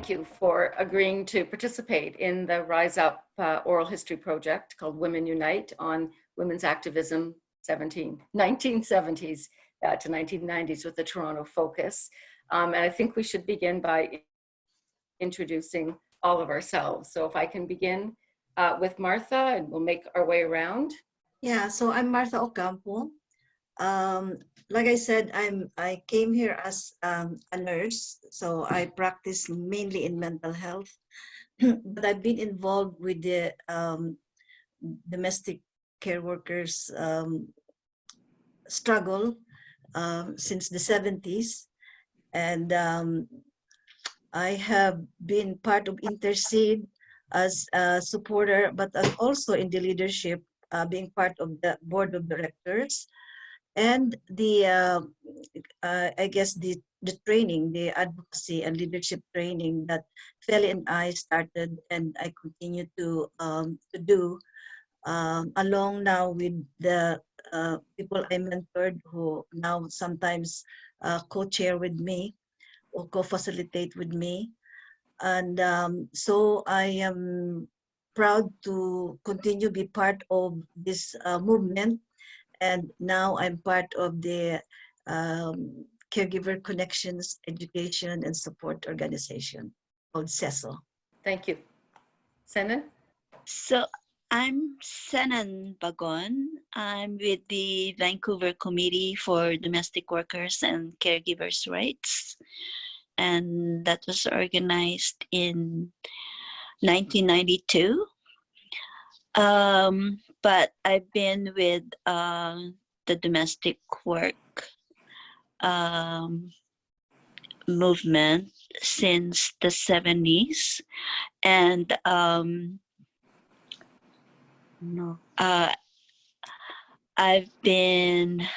thank you for agreeing to participate in the Rise Up oral history project called Women Unite on women's activism 1970s to 1990s with the Toronto focus. And I think we should begin by introducing all of ourselves. So if I can begin with Martha, and we'll make our way around. Yeah, so I'm Martha Ocampo. Like I said, I came here as a nurse, so I practice mainly in mental health, but I've been involved with the domestic care workers struggle since the 70s, and I have been part of Intercede as a supporter, but I'm also in the leadership, being part of the board of directors. And the I guess the training, the advocacy and leadership training that Feli and I started, and I continue to do along now with the people I mentored, who now sometimes co-chair with me or co-facilitate with me. And so I am proud to continue be part of this movement. And now I'm part of the Caregiver Connections Education and Support Organization called CESO. Thank you. Senan? So I'm Senan Bagon. I'm with the Vancouver Committee for Domestic Workers and Caregivers' Rights. And that was organized in 1992. But I've been with the domestic work movement since the 70s, and I've been,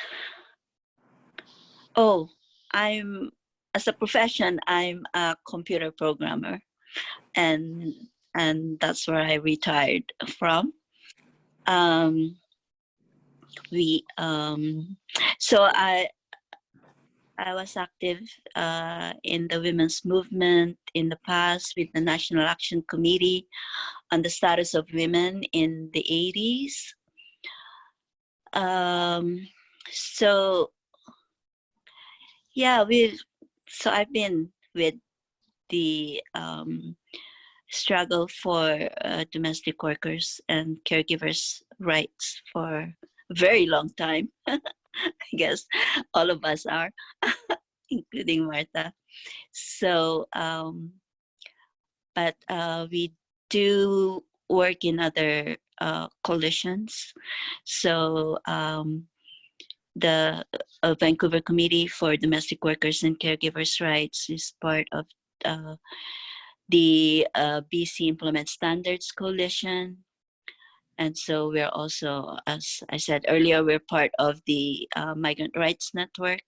I'm, as a profession, I'm a computer programmer, and that's where I retired from. So I was active in the women's movement in the past with the National Action Committee on the status of women in the 80s. So yeah, so I've been with the struggle for domestic workers and caregivers' rights for a very long time. I guess all of us are, including Martha. So, but we do work in other coalitions. So the Vancouver Committee for Domestic Workers and Caregivers' Rights is part of the BC Implement Standards Coalition. And so we're also, as I said earlier, we're part of the Migrant Rights Network.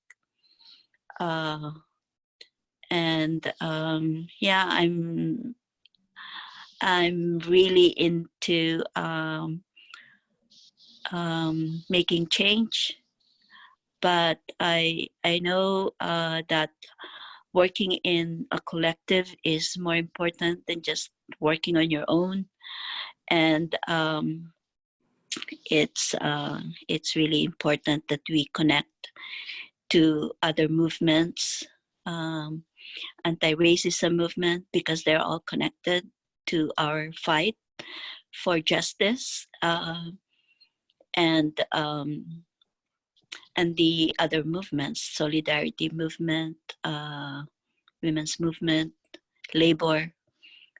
Yeah, I'm really into making change, but I know that working in a collective is more important than just working on your own. And it's really important that we connect to other movements, anti-racism movement, because they're all connected to our fight for justice, and the other movements, solidarity movement, women's movement, labor,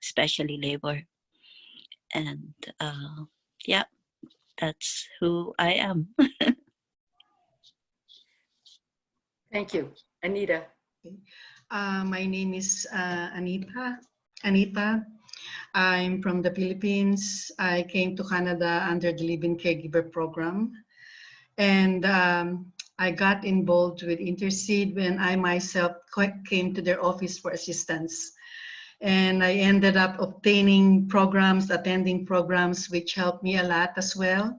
especially labor. And yeah, that's who I am. Thank you. Anita. My name is Anita. I'm from the Philippines. I came to Canada under the Live-in Caregiver program. And I got involved with Intercede when I myself came to their office for assistance. And I ended up obtaining programs, attending programs, which helped me a lot as well,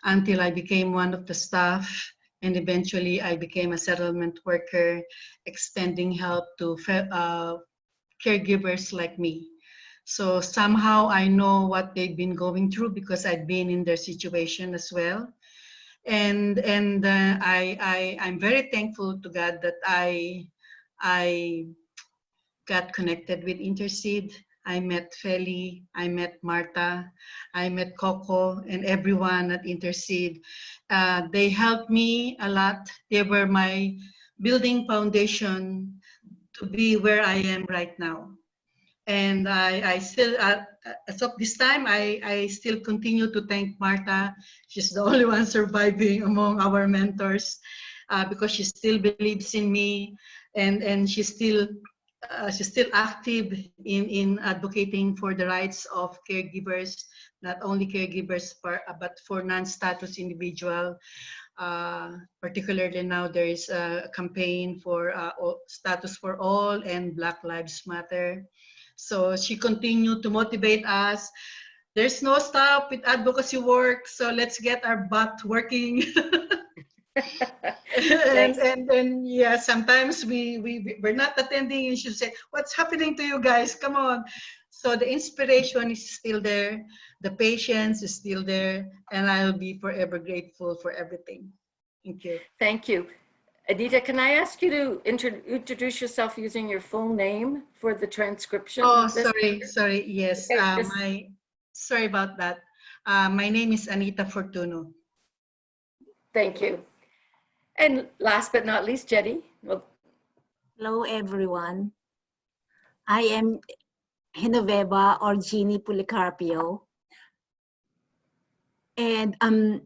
until I became one of the staff. And eventually I became a settlement worker, extending help to caregivers like me. So somehow I know what they've been going through because I've been in their situation as well. I'm very thankful to God that I got connected with Intercede. I met Feli, I met Marta, I met Coco, and everyone at Intercede. They helped me a lot. They were my building foundation to be where I am right now. And I still, as of this time, I still continue to thank Marta. She's the only one surviving among our mentors because she still believes in me, and she's still active in advocating for the rights of caregivers, not only caregivers, but for non-status individual. Particularly now there is a campaign for status for all and Black Lives Matter. So she continued to motivate us. There's no stop with advocacy work, so let's get our butt working. and yeah, sometimes we're not attending. You should say, what's happening to you guys? Come on. So the inspiration is still there. The patience is still there. And I'll be forever grateful for everything. Thank you. Thank you. Anita, can I ask you to introduce yourself using your full name for the transcription? Oh, sorry. Yes, Okay, sorry about that. My name is Anita Fortuno. thank you. And last but not least, Jetty. Well, Hello, everyone. I am Genoveva or Jeannie Policarpio. And I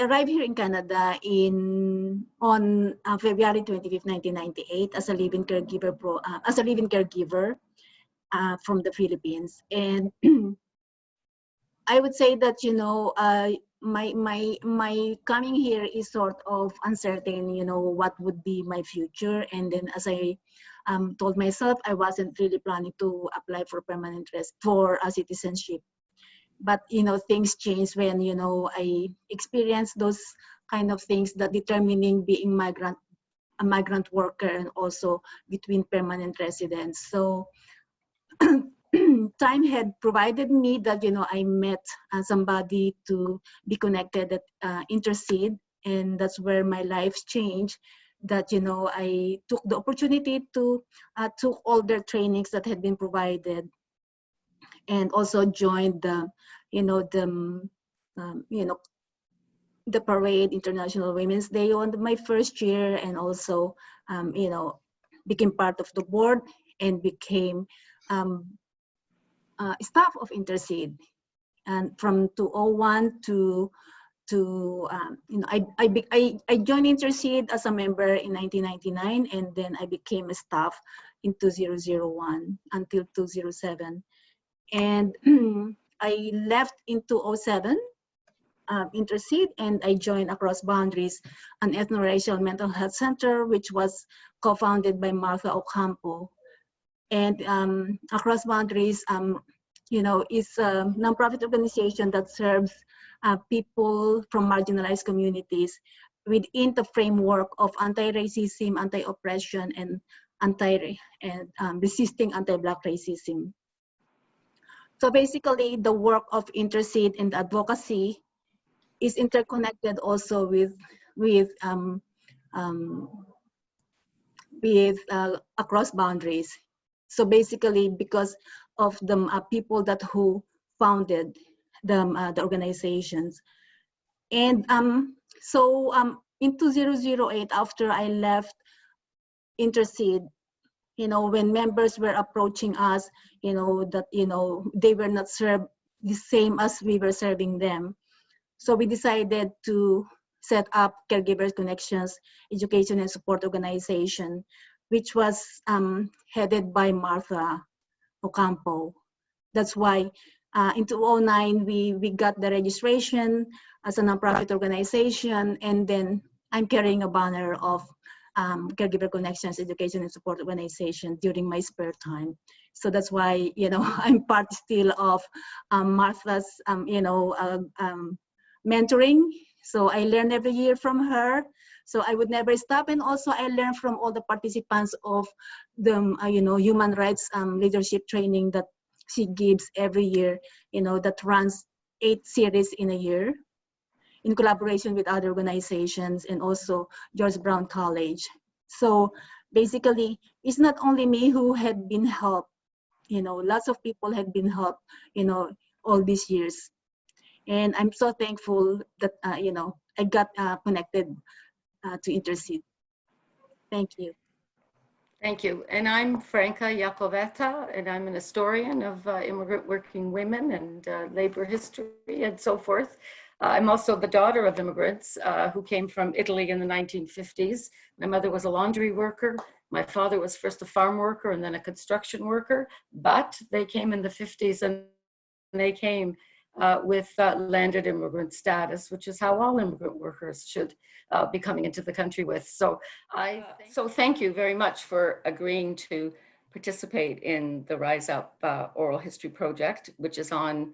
arrived here in Canada on February 25th, 1998 as a live-in caregiver, from the Philippines. And I would say that, you know, my coming here is sort of uncertain, you know, what would be my future. And then as I told myself, I wasn't really planning to apply for permanent for a citizenship. But, you know, things change when, you know, I experienced those kind of things that determining being a migrant worker and also between permanent residents. So time had provided me that, you know, I met somebody to be connected at Intercede, and that's where my life changed. That, you know, I took the opportunity to took all their trainings that had been provided, and also joined the, you know, the parade, International Women's Day on my first year, and also, you know, became part of the board and became staff of Intercede. And from 2001 to you know, I joined Intercede as a member in 1999, and then I became a staff in 2001 until 2007. And I left in 2007, Intercede, and I joined Across Boundaries, an ethno-racial mental health center, which was co-founded by Martha Ocampo. And Across Boundaries, you know, is a nonprofit organization that serves people from marginalized communities within the framework of anti-racism, anti-oppression, and resisting anti-Black racism. So basically, the work of Intercede and advocacy is interconnected also with Across Boundaries. So basically, because of the people who founded the organizations, and in 2008, after I left Intercede, you know, when members were approaching us, you know, that, you know, they were not served the same as we were serving them. So we decided to set up Caregivers Connections Education and Support Organization, which was headed by Martha Ocampo. That's why in 2009, we got the registration as a nonprofit organization, and then I'm carrying a banner of Caregiver Connections Education and Support Organization during my spare time. So that's why, you know, I'm part still of Martha's, you know, mentoring So I learn every year from her. So I would never stop. And also I learn from all the participants of the, human rights leadership training that she gives every year, that runs 8 series in a year in collaboration with other organizations and also George Brown College. So basically, it's not only me who had been helped, lots of people had been helped, all these years. And I'm so thankful that, I got connected to Intercede. Thank you. Thank you. And I'm Franca Iacovetta, and I'm an historian of immigrant working women and labor history and so forth. I'm also the daughter of immigrants who came from Italy in the 1950s. My mother was a laundry worker. My father was first a farm worker and then a construction worker, but they came in the 50s and they came with landed immigrant status, which is how all immigrant workers should be coming into the country with. So thank you very much for agreeing to participate in the Rise Up Oral History Project, which is on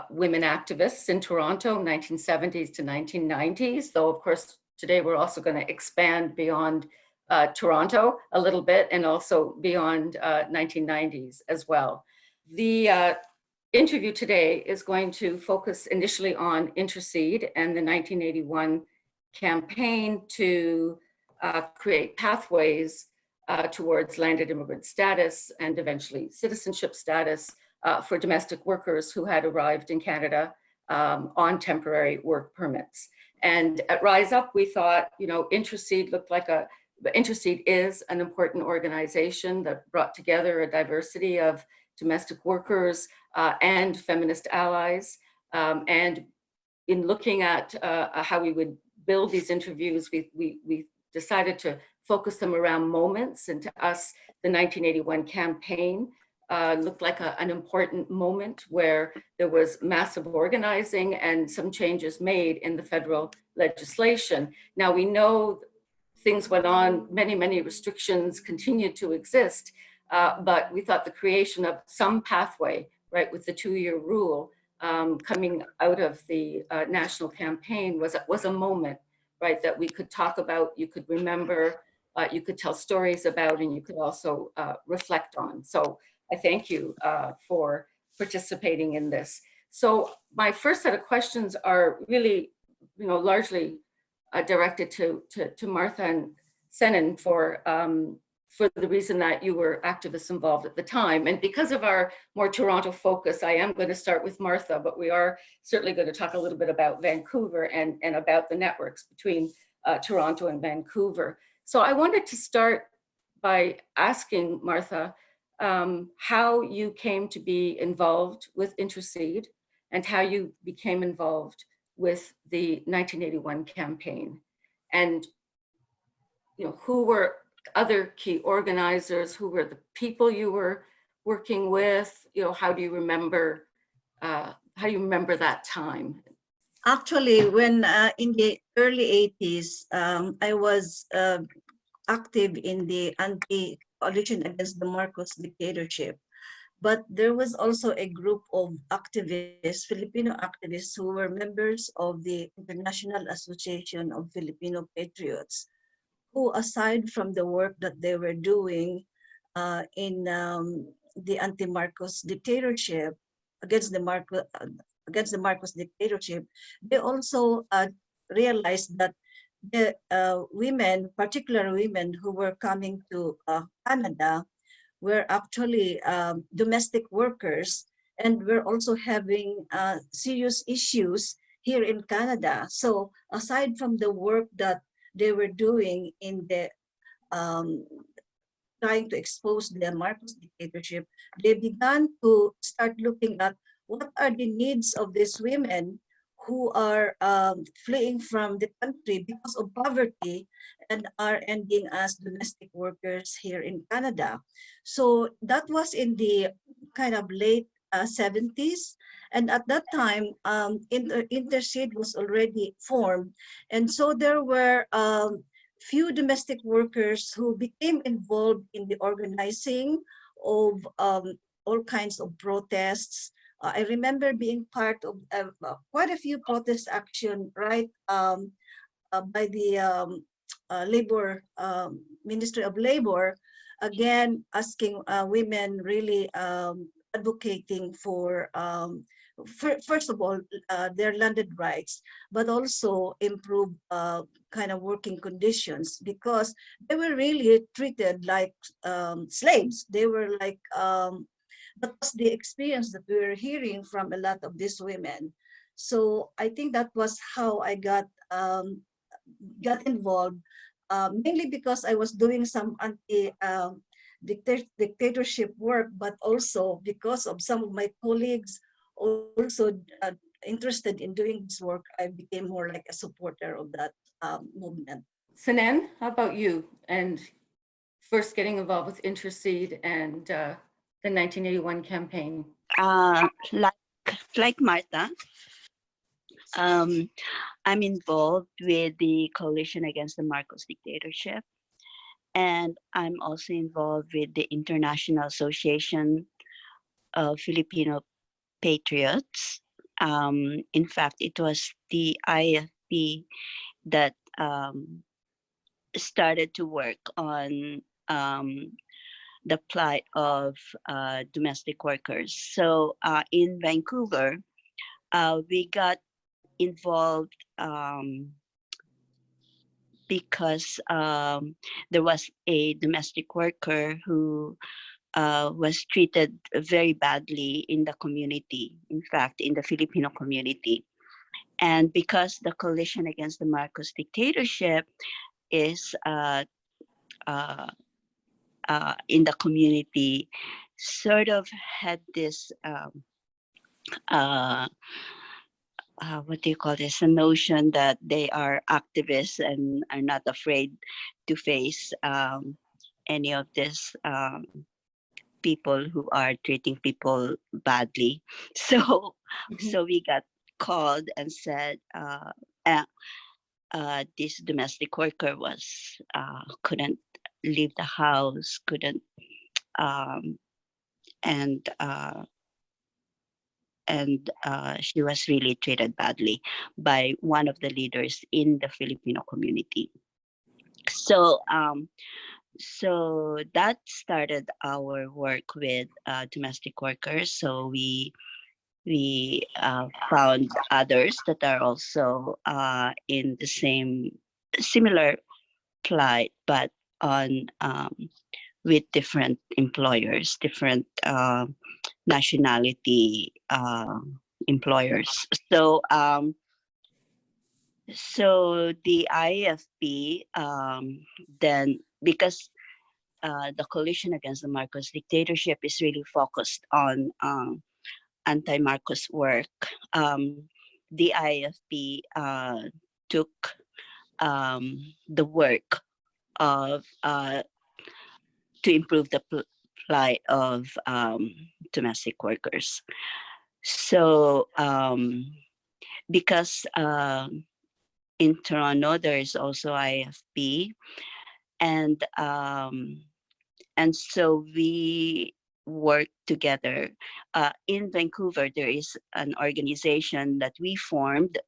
women activists in Toronto, 1970s to 1990s, though of course today we're also going to expand beyond Toronto a little bit and also beyond 1990s as well. The interview today is going to focus initially on Intercede and the 1981 campaign to create pathways towards landed immigrant status and eventually citizenship status for domestic workers who had arrived in Canada on temporary work permits. And at Rise Up, we thought, Intercede Intercede is an important organization that brought together a diversity of domestic workers and feminist allies. And in looking at how we would build these interviews, we decided to focus them around moments. And to us, the 1981 campaign looked like an important moment where there was massive organizing and some changes made in the federal legislation. Now we know things went on, many restrictions continued to exist, but we thought the creation of some pathway, right, with the 2-year rule coming out of the national campaign was a moment, right, that we could talk about, you could remember, you could tell stories about, and you could also reflect on. So I thank you for participating in this. So my first set of questions are really, largely directed to Martha and Senan for the reason that you were activists involved at the time. And because of our more Toronto focus, I am going to start with Martha, but we are certainly going to talk a little bit about Vancouver and about the networks between Toronto and Vancouver. So I wanted to start by asking Martha how you came to be involved with Intercede and how you became involved with the 1981 campaign. And who were other key organizers, who were the people you were working with, how do you remember that time? Actually, when in the early 80s, I was active in the anti-coalition against the Marcos dictatorship. But there was also a group of activists, Filipino activists, who were members of the International Association of Filipino Patriots, who, aside from the work that they were doing in the anti-Marcos dictatorship, against the Marcos dictatorship, they also realized that the women, particular women who were coming to Canada, were actually domestic workers, and we're also having serious issues here in Canada. So aside from the work that they were doing in the trying to expose the Marcos dictatorship, they began to start looking at what are the needs of these women who are fleeing from the country because of poverty and are ending as domestic workers here in Canada. So that was in the kind of late 70s. And at that time, Intercede was already formed. And so there were few domestic workers who became involved in the organizing of all kinds of protests, I remember being part of quite a few protest action, right, by the labor Ministry of Labor, again asking women really advocating for first of all their landed rights, but also improve kind of working conditions, because they were really treated like slaves. They were like that was the experience that we were hearing from a lot of these women. So I think that was how I got involved, mainly because I was doing some dictatorship work, but also because of some of my colleagues also interested in doing this work. I became more like a supporter of that movement. Sanan, how about you? And first getting involved with Intercede and the 1981 campaign. Like Martha, I'm involved with the Coalition Against the Marcos Dictatorship, and I'm also involved with the International Association of Filipino Patriots. In fact, it was the IFP that started to work on the plight of domestic workers. So in Vancouver, we got involved because there was a domestic worker who was treated very badly in the community, in fact, in the Filipino community. And because the Coalition Against the Marcos Dictatorship is in the community, sort of had this what do you call this, a notion that they are activists and are not afraid to face any of this people who are treating people badly. So so we got called and said this domestic worker was couldn't leave the house, couldn't and she was really treated badly by one of the leaders in the Filipino community. So so that started our work with domestic workers. So we found others that are also in the same similar plight, but on with different employers, different nationality employers. So so the IFP then, because the Coalition Against the Marcos Dictatorship is really focused on anti-Marcos work, the IFP took the work of to improve the plight of domestic workers. So because in Toronto there is also IFP, and so we work together. In Vancouver, there is an organization that we formed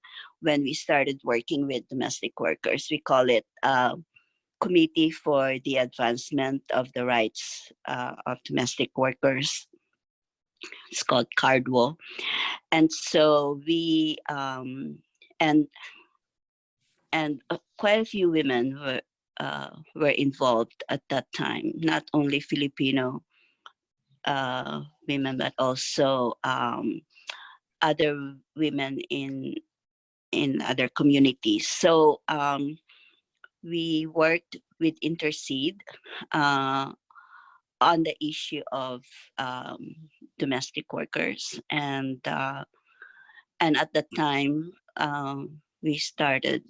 when we started working with domestic workers. We call it Committee for the Advancement of the Rights of Domestic Workers. It's called CARDWO. And so we and quite a few women were involved at that time, not only Filipino women, but also other women in other communities. So we worked with Intercede on the issue of domestic workers, and at that time we started.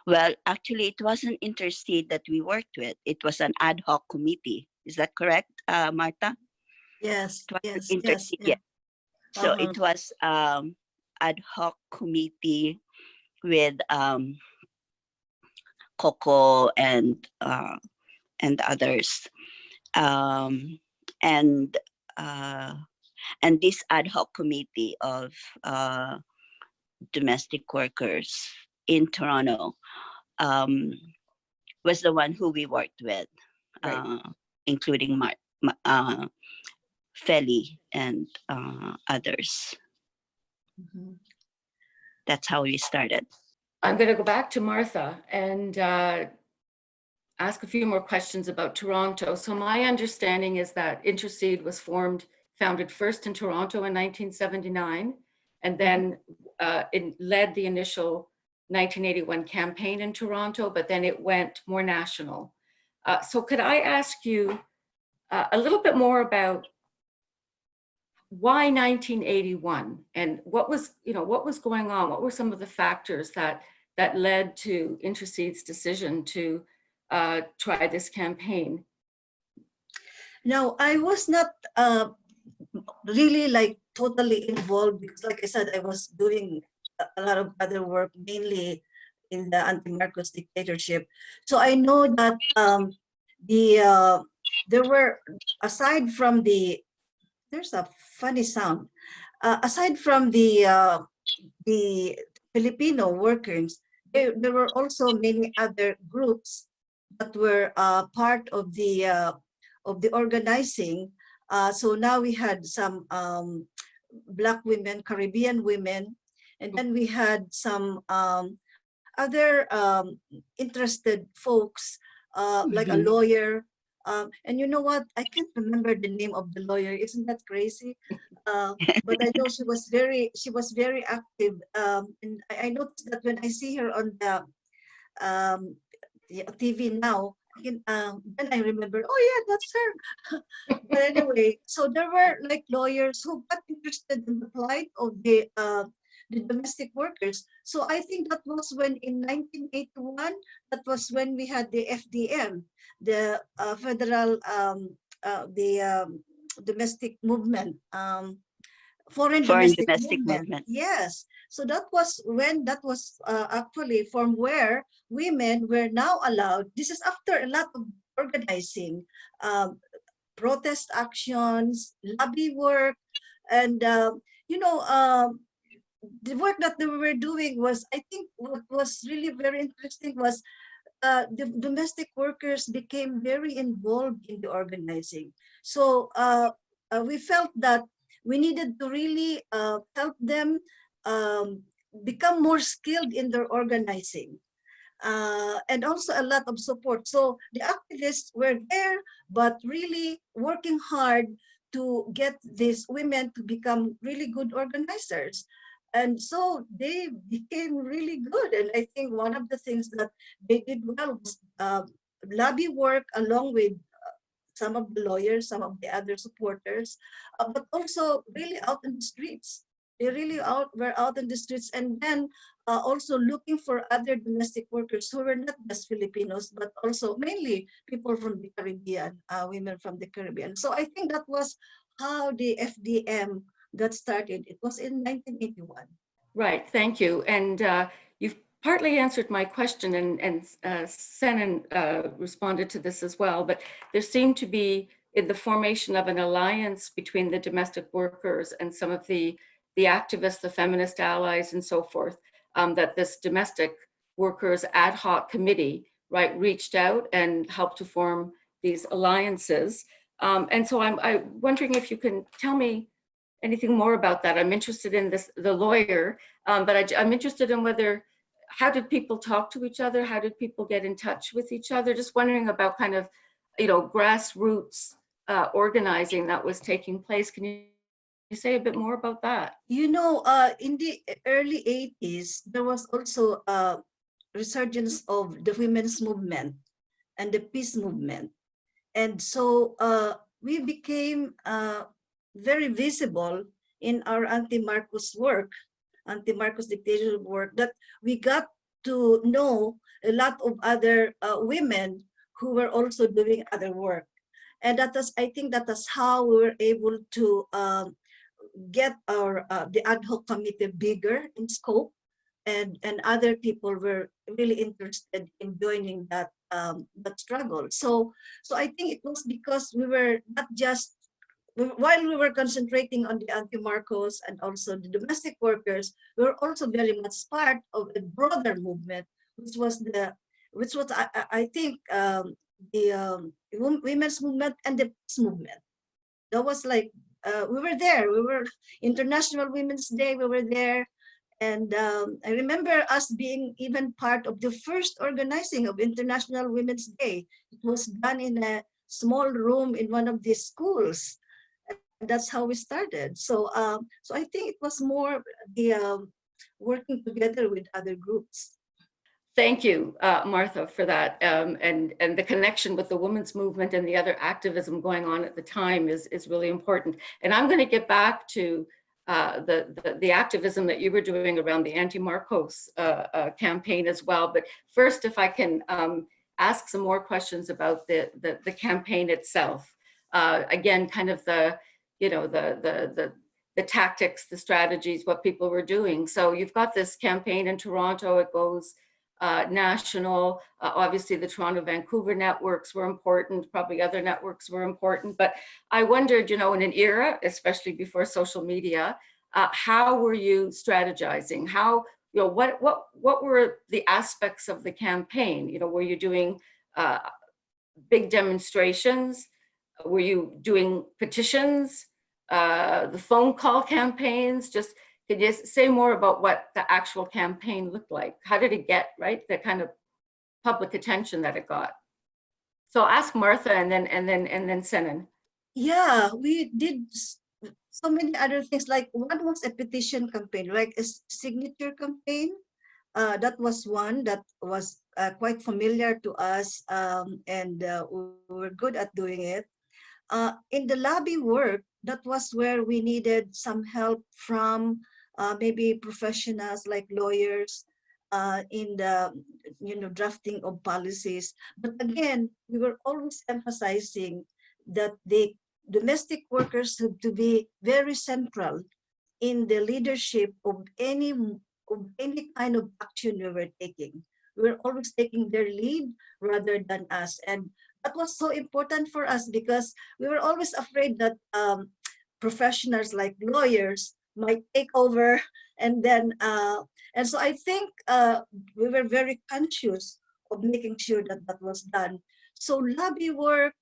Well, actually, it wasn't Intercede that we worked with. It was an ad hoc committee. Is that correct, Martha? Yes, yes, yes. Intercede, Yeah. So it was ad hoc committee with Coco and others, and And this ad hoc committee of domestic workers in Toronto was the one who we worked with, Right. including Feli and others. Mhm. That's how we started. I'm going to go back to Martha and ask a few more questions about Toronto. So my understanding is that Intercede was founded first in Toronto in 1979, and then it led the initial 1981 campaign in Toronto, but then it went more national. So could I ask you a little bit more about why 1981 and what was going on? What were some of the factors that led to Intercede's decision to try this campaign? Now, I was not really like totally involved because, like I said, I was doing a lot of other work, mainly in the anti-Marcos dictatorship. So I know that there were, aside from there's a funny sound, aside from the Filipino workers, there were also many other groups that were part of the organizing. So now we had some Black women, Caribbean women, and then we had some other interested folks, like a lawyer. And you know what? I can't remember the name of the lawyer. Isn't that crazy? But I know she was very active. And I noticed that when I see her on um, the TV now, then I remember, oh yeah, that's her. But anyway, so there were like lawyers who got interested in the plight of the domestic workers. So I think that was when in 1981, that was when we had the FDM, the federal the domestic movement. Foreign Foreign domestic domestic movement. movement. Yes. So that was when that was actually from where women were now allowed. This is after a lot of organizing, um, protest actions, lobby work, and the work that they were doing was, I think, what was really very interesting was the domestic workers became very involved in the organizing. So we felt that we needed to really help them um, become more skilled in their organizing. And also a lot of support. So the activists were there, but really working hard to get these women to become really good organizers. And so they became really good. And I think one of the things that they did well was lobby work along with some of the lawyers, some of the other supporters, but also really out in the streets. They really were out in the streets, and then also looking for other domestic workers who were not just Filipinos, but also mainly people from the Caribbean, women from the Caribbean. So I think that was how the FDM got started. It was in 1981. Right, thank you. And you've partly answered my question, and Senan responded to this as well, but there seemed to be in the formation of an alliance between the domestic workers and some of the activists, the feminist allies and so forth, that this domestic workers ad hoc committee, right, reached out and helped to form these alliances. And so I'm wondering if you can tell me anything more about that. I'm interested in the lawyer, but I'm interested in how did people talk to each other? How did people get in touch with each other? Just wondering about kind of, grassroots organizing that was taking place. Can you say a bit more about that? In the early 80s, there was also a resurgence of the women's movement and the peace movement. And so we became very visible in our anti-Marcos work, anti-Marcos dictatorship work, that we got to know a lot of other women who were also doing other work. And I think that is how we were able to get the ad hoc committee bigger in scope, and other people were really interested in joining that struggle. So I think it was because we were not just while we were concentrating on the anti-Marcos and also the domestic workers, we were also very much part of a broader movement, which was I think the women's movement and the peace movement. That was like we were there. We were International Women's Day. We were there, and I remember us being even part of the first organizing of International Women's Day. It was done in a small room in one of these schools. And that's how we started. So, so I think it was more the working together with other groups. Thank you, Martha, for that. And the connection with the women's movement and the other activism going on at the time is really important. And I'm going to get back to the activism that you were doing around the anti-Marcos campaign as well. But first, if I can ask some more questions about the campaign itself. Again, kind of the tactics, the strategies, what people were doing. So you've got this campaign in Toronto. It goes national. Obviously, the Toronto-Vancouver networks were important. Probably other networks were important. But I wondered, in an era, especially before social media, how were you strategizing? How, what were the aspects of the campaign? Were you doing big demonstrations? Were you doing petitions? The phone call campaigns? Just could you say more about what the actual campaign looked like? How did it get, right, the kind of public attention that it got? So I'll ask Martha and then Senan. Yeah, we did so many other things. Like one was a petition campaign, like a signature campaign. That was one that was quite familiar to us, and we were good at doing it. In the lobby work, that was where we needed some help from maybe professionals like lawyers in the drafting of policies. But again, we were always emphasizing that the domestic workers have to be very central in the leadership of any kind of action we were taking. We were always taking their lead rather than us. And that was so important for us because we were always afraid that professionals like lawyers might take over, and then and so I think we were very conscious of making sure that that was done. So lobby work,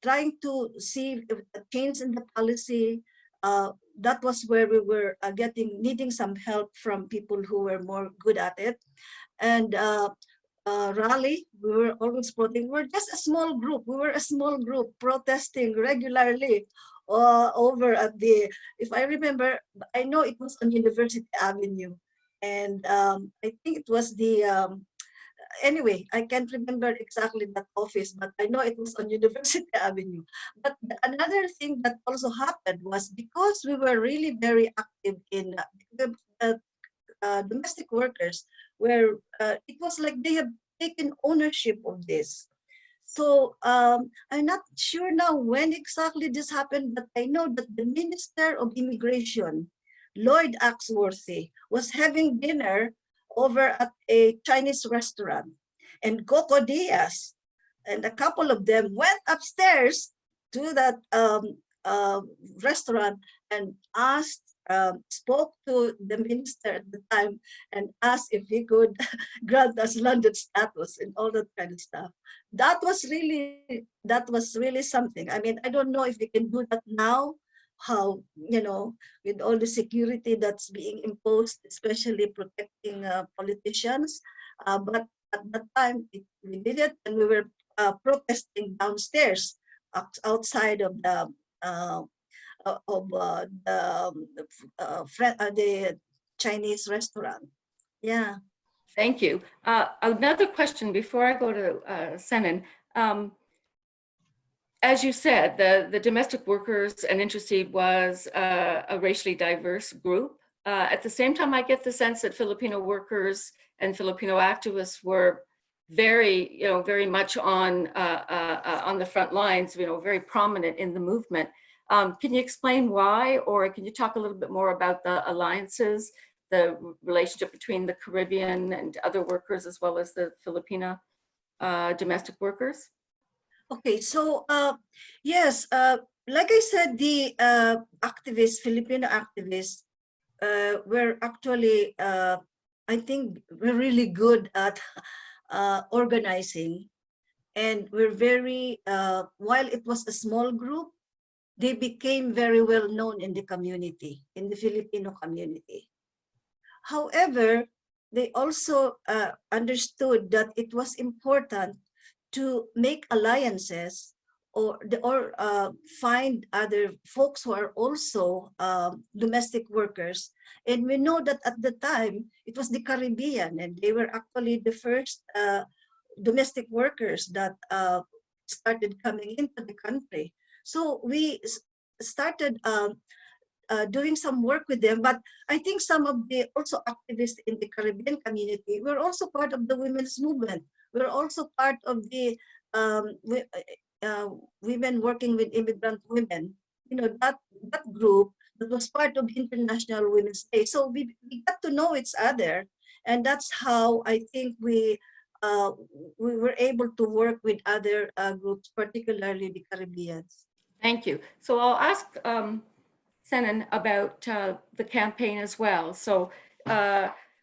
trying to see if a change in the policy, that was where we were needing some help from people who were more good at it. And rally, we were always protesting. We were just a small group. We were a small group protesting regularly over at the, if I remember, I know it was on University Avenue. And I think it was the, anyway, I can't remember exactly that office, but I know it was on University Avenue. But another thing that also happened was because we were really very active in domestic workers, where it was like they have taken ownership of this. So I'm not sure now when exactly this happened, but I know that the Minister of Immigration, Lloyd Axworthy, was having dinner over at a Chinese restaurant, and Coco Diaz and a couple of them went upstairs to that restaurant and spoke to the minister at the time and asked if he could grant us landed status and all that kind of stuff. That was really something. I mean, I don't know if we can do that now, how, with all the security that's being imposed, especially protecting politicians. But at that time, we did it, and we were protesting downstairs outside of the the Chinese restaurant. Yeah. Thank you. Another question before I go to Senan. As you said, the domestic workers and Intercede was a racially diverse group. At the same time, I get the sense that Filipino workers and Filipino activists were very much on the front lines, very prominent in the movement. Can you explain why, or can you talk a little bit more about the alliances, the relationship between the Caribbean and other workers, as well as the Filipina domestic workers? Okay, so yes, like I said, the activists, Filipino activists, were actually, I think, we're really good at organizing, and we're very, while it was a small group, they became very well known in the community, in the Filipino community. However, they also understood that it was important to make alliances, or find other folks who are also domestic workers. And we know that at the time it was the Caribbean, and they were actually the first domestic workers that started coming into the country. So we started doing some work with them. But I think some of the also activists in the Caribbean community were also part of the women's movement. We're also part of the women working with immigrant women. You know, that group that was part of International Women's Day. So we got to know each other, and that's how I think we were able to work with other groups, particularly the Caribbeans. Thank you. So I'll ask Senan about the campaign as well. So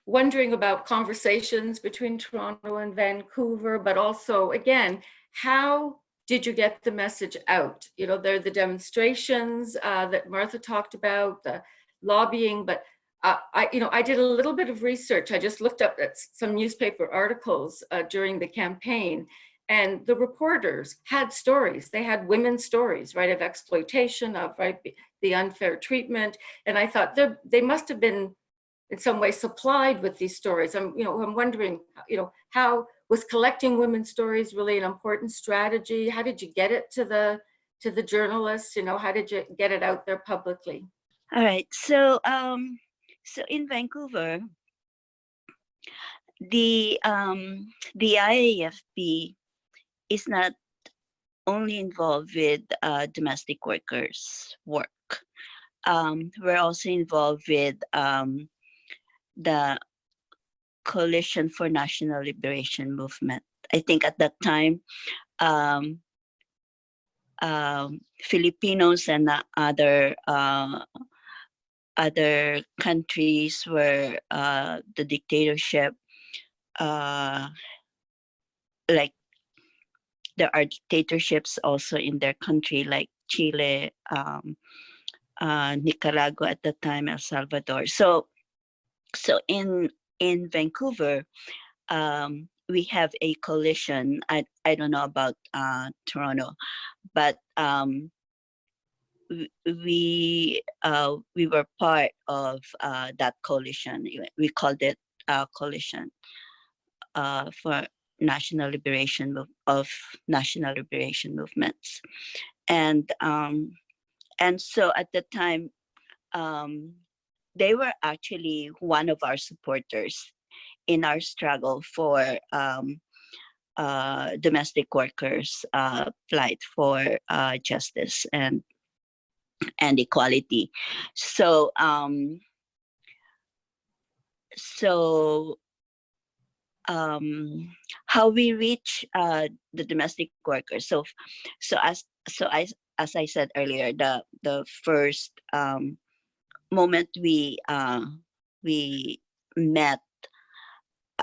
wondering about conversations between Toronto and Vancouver, but also, again, how did you get the message out? You know, there are the demonstrations that Martha talked about, the lobbying, but I did a little bit of research. I just looked up at some newspaper articles during the campaign, and the reporters had stories. They had women's stories, right, of exploitation, of the unfair treatment. And I thought they must have been in some way supplied with these stories. I'm wondering, how was collecting women's stories really an important strategy? How did you get it to the journalists? How did you get it out there publicly? All right. So in Vancouver, the IAFP is not only involved with domestic workers' work. We're also involved with the Coalition for National Liberation Movement. I think at that time, Filipinos and other countries where the dictatorship, like there are dictatorships also in their country, like Chile, Nicaragua at the time, El Salvador. So in Vancouver, we have a coalition. I don't know about Toronto, but we were part of that coalition. We called it Coalition for National Liberation National Liberation Movements, and so at the time, they were actually one of our supporters in our struggle for domestic workers' plight for justice and equality. So how we reach the domestic workers. So as I said earlier, the first moment we met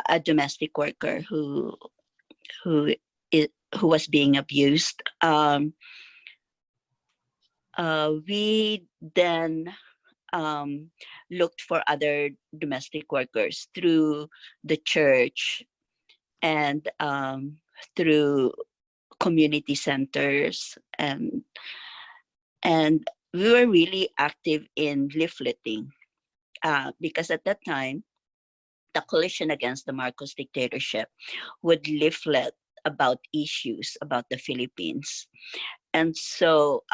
a domestic worker who was being abused, we then looked for other domestic workers through the church and through community centers, and we were really active in leafleting because at that time the Coalition Against the Marcos Dictatorship would leaflet about issues about the Philippines. And so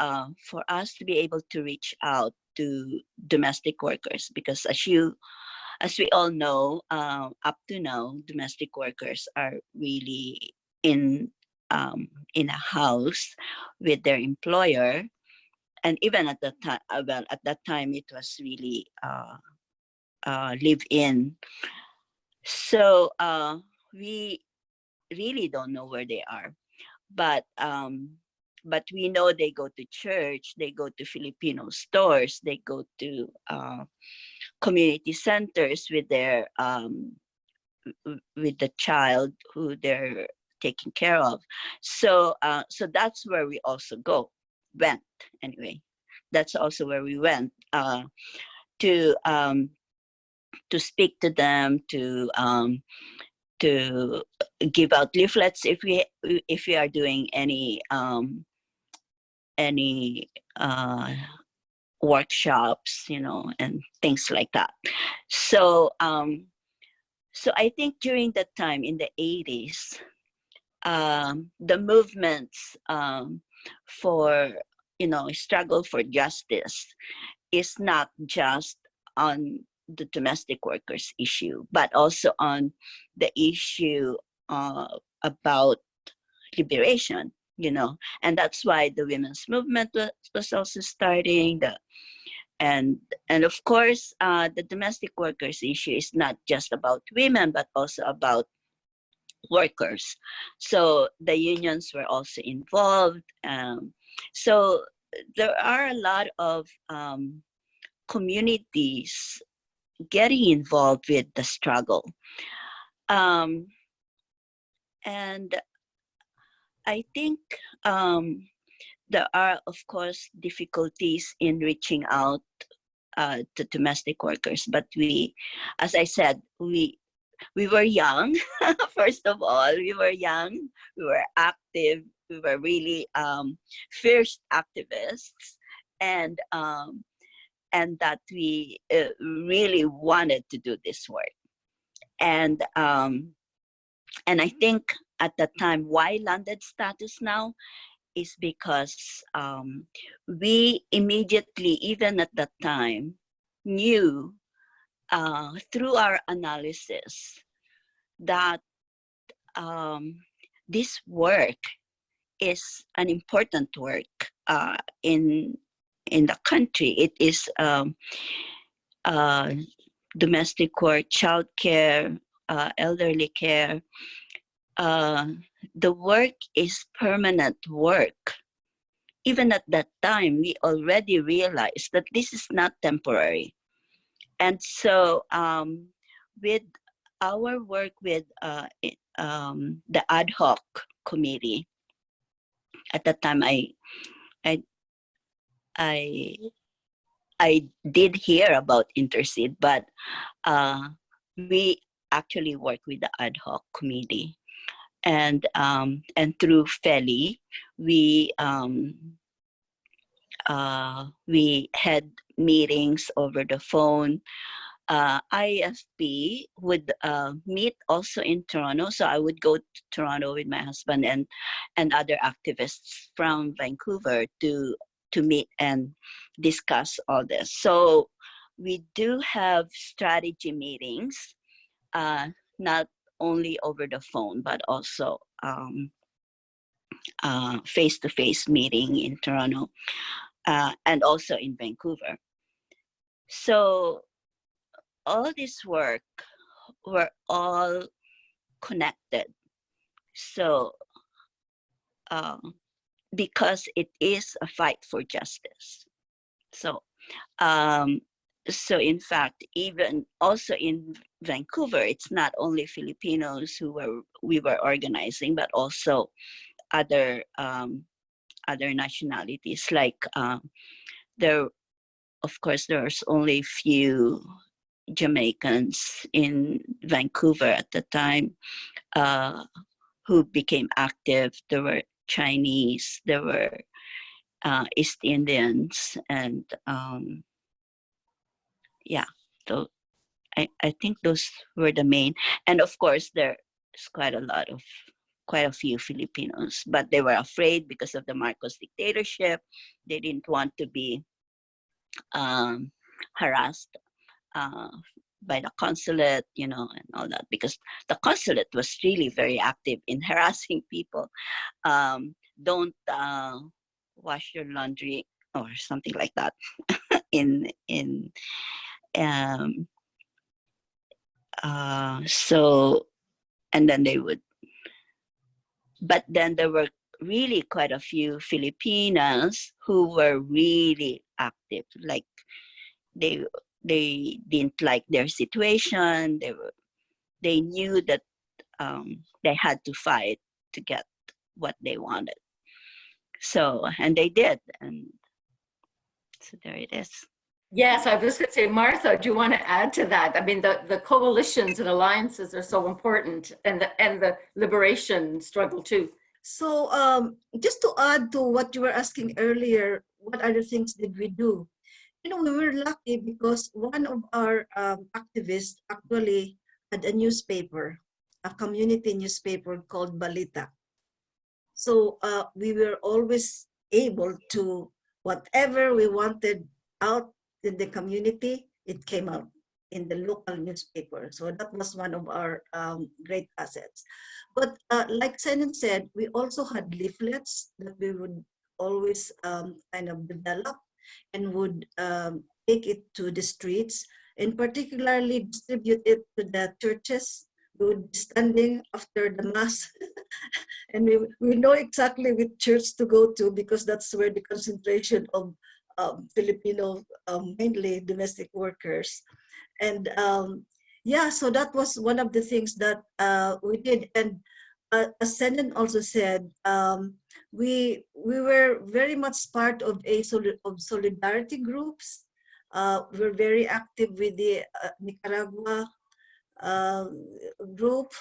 for us to be able to reach out to domestic workers, because as we all know, up to now, domestic workers are really in a house with their employer, and even at that time, at that time it was really live in. So we really don't know where they are, but but we know they go to church, they go to Filipino stores, they go to community centers with their with the child who they're taking care of. So so that's where we also went anyway. That's also where we went to speak to them, to give out leaflets if we are doing any workshops, you know, and things like that. So so I think during that time in the 80s, the movements for, you know, struggle for justice is not just on the domestic workers issue, but also on the issue about liberation, you know. And that's why the women's movement was also starting. And of course, the domestic workers issue is not just about women, but also about workers. So the unions were also involved. So there are a lot of communities getting involved with the struggle. And I think there are, of course, difficulties in reaching out to domestic workers, but we, as I said, we were young. First of all, we were young, we were active, we were really fierce activists, and that we really wanted to do this work. And I think at that time, why landed status now is because we immediately, even at that time, knew through our analysis that this work is an important work in the country. It is domestic work, child care, elderly care. The work is permanent work. Even at that time, we already realized that this is not temporary. And so with our work with the ad hoc committee, at that time I did hear about Intercede, but we actually work with the ad hoc committee. And through Feli, we had meetings over the phone. IFP would meet also in Toronto, so I would go to Toronto with my husband and other activists from Vancouver to meet and discuss all this. So we do have strategy meetings, not only over the phone, but also face-to-face meeting in Toronto and also in Vancouver. So all this work were all connected. So because it is a fight for justice. So so in fact, even also in Vancouver, it's not only Filipinos we were organizing, but also other nationalities. Like there, of course, there's only few Jamaicans in Vancouver at the time who became active. There were Chinese, there were East Indians, and yeah, so I think those were the main. And of course, there's quite a few Filipinos, but they were afraid because of the Marcos dictatorship. They didn't want to be harassed by the consulate, you know, and all that, because the consulate was really very active in harassing people. Don't wash your laundry or something like that so, and then they would, but then there were really quite a few Filipinas who were really active. Like they didn't like their situation. They knew that they had to fight to get what they wanted. So, and they did, and so there it is. Yes, I was going to say, Martha, do you want to add to that? I mean, the coalitions and alliances are so important, and the liberation struggle too. So just to add to what you were asking earlier, what other things did we do? You know, we were lucky because one of our activists actually had a newspaper, a community newspaper called Balita. So we were always able to, whatever we wanted out in the community, it came out in the local newspaper. So that was one of our great assets. But like Senan said, we also had leaflets that we would always kind of develop and would take it to the streets and particularly distribute it to the churches. We would be standing after the mass and we know exactly which church to go to because that's where the concentration of Filipino, mainly domestic workers. And yeah, so that was one of the things that we did. And as Senan also said, we were very much part of of solidarity groups. We're very active with the Nicaragua group,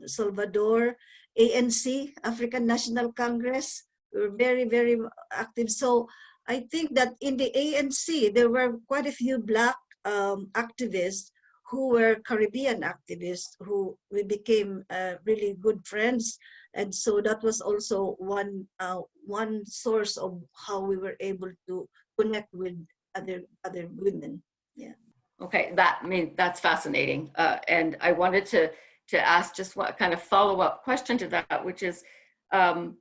Salvador, ANC, African National Congress. We're very, very active. So I think that in the ANC, there were quite a few Black activists who were Caribbean activists who we became really good friends. And so that was also one source of how we were able to connect with other women. Yeah. Okay, that's fascinating. And I wanted to ask just what kind of follow-up question to that, which is the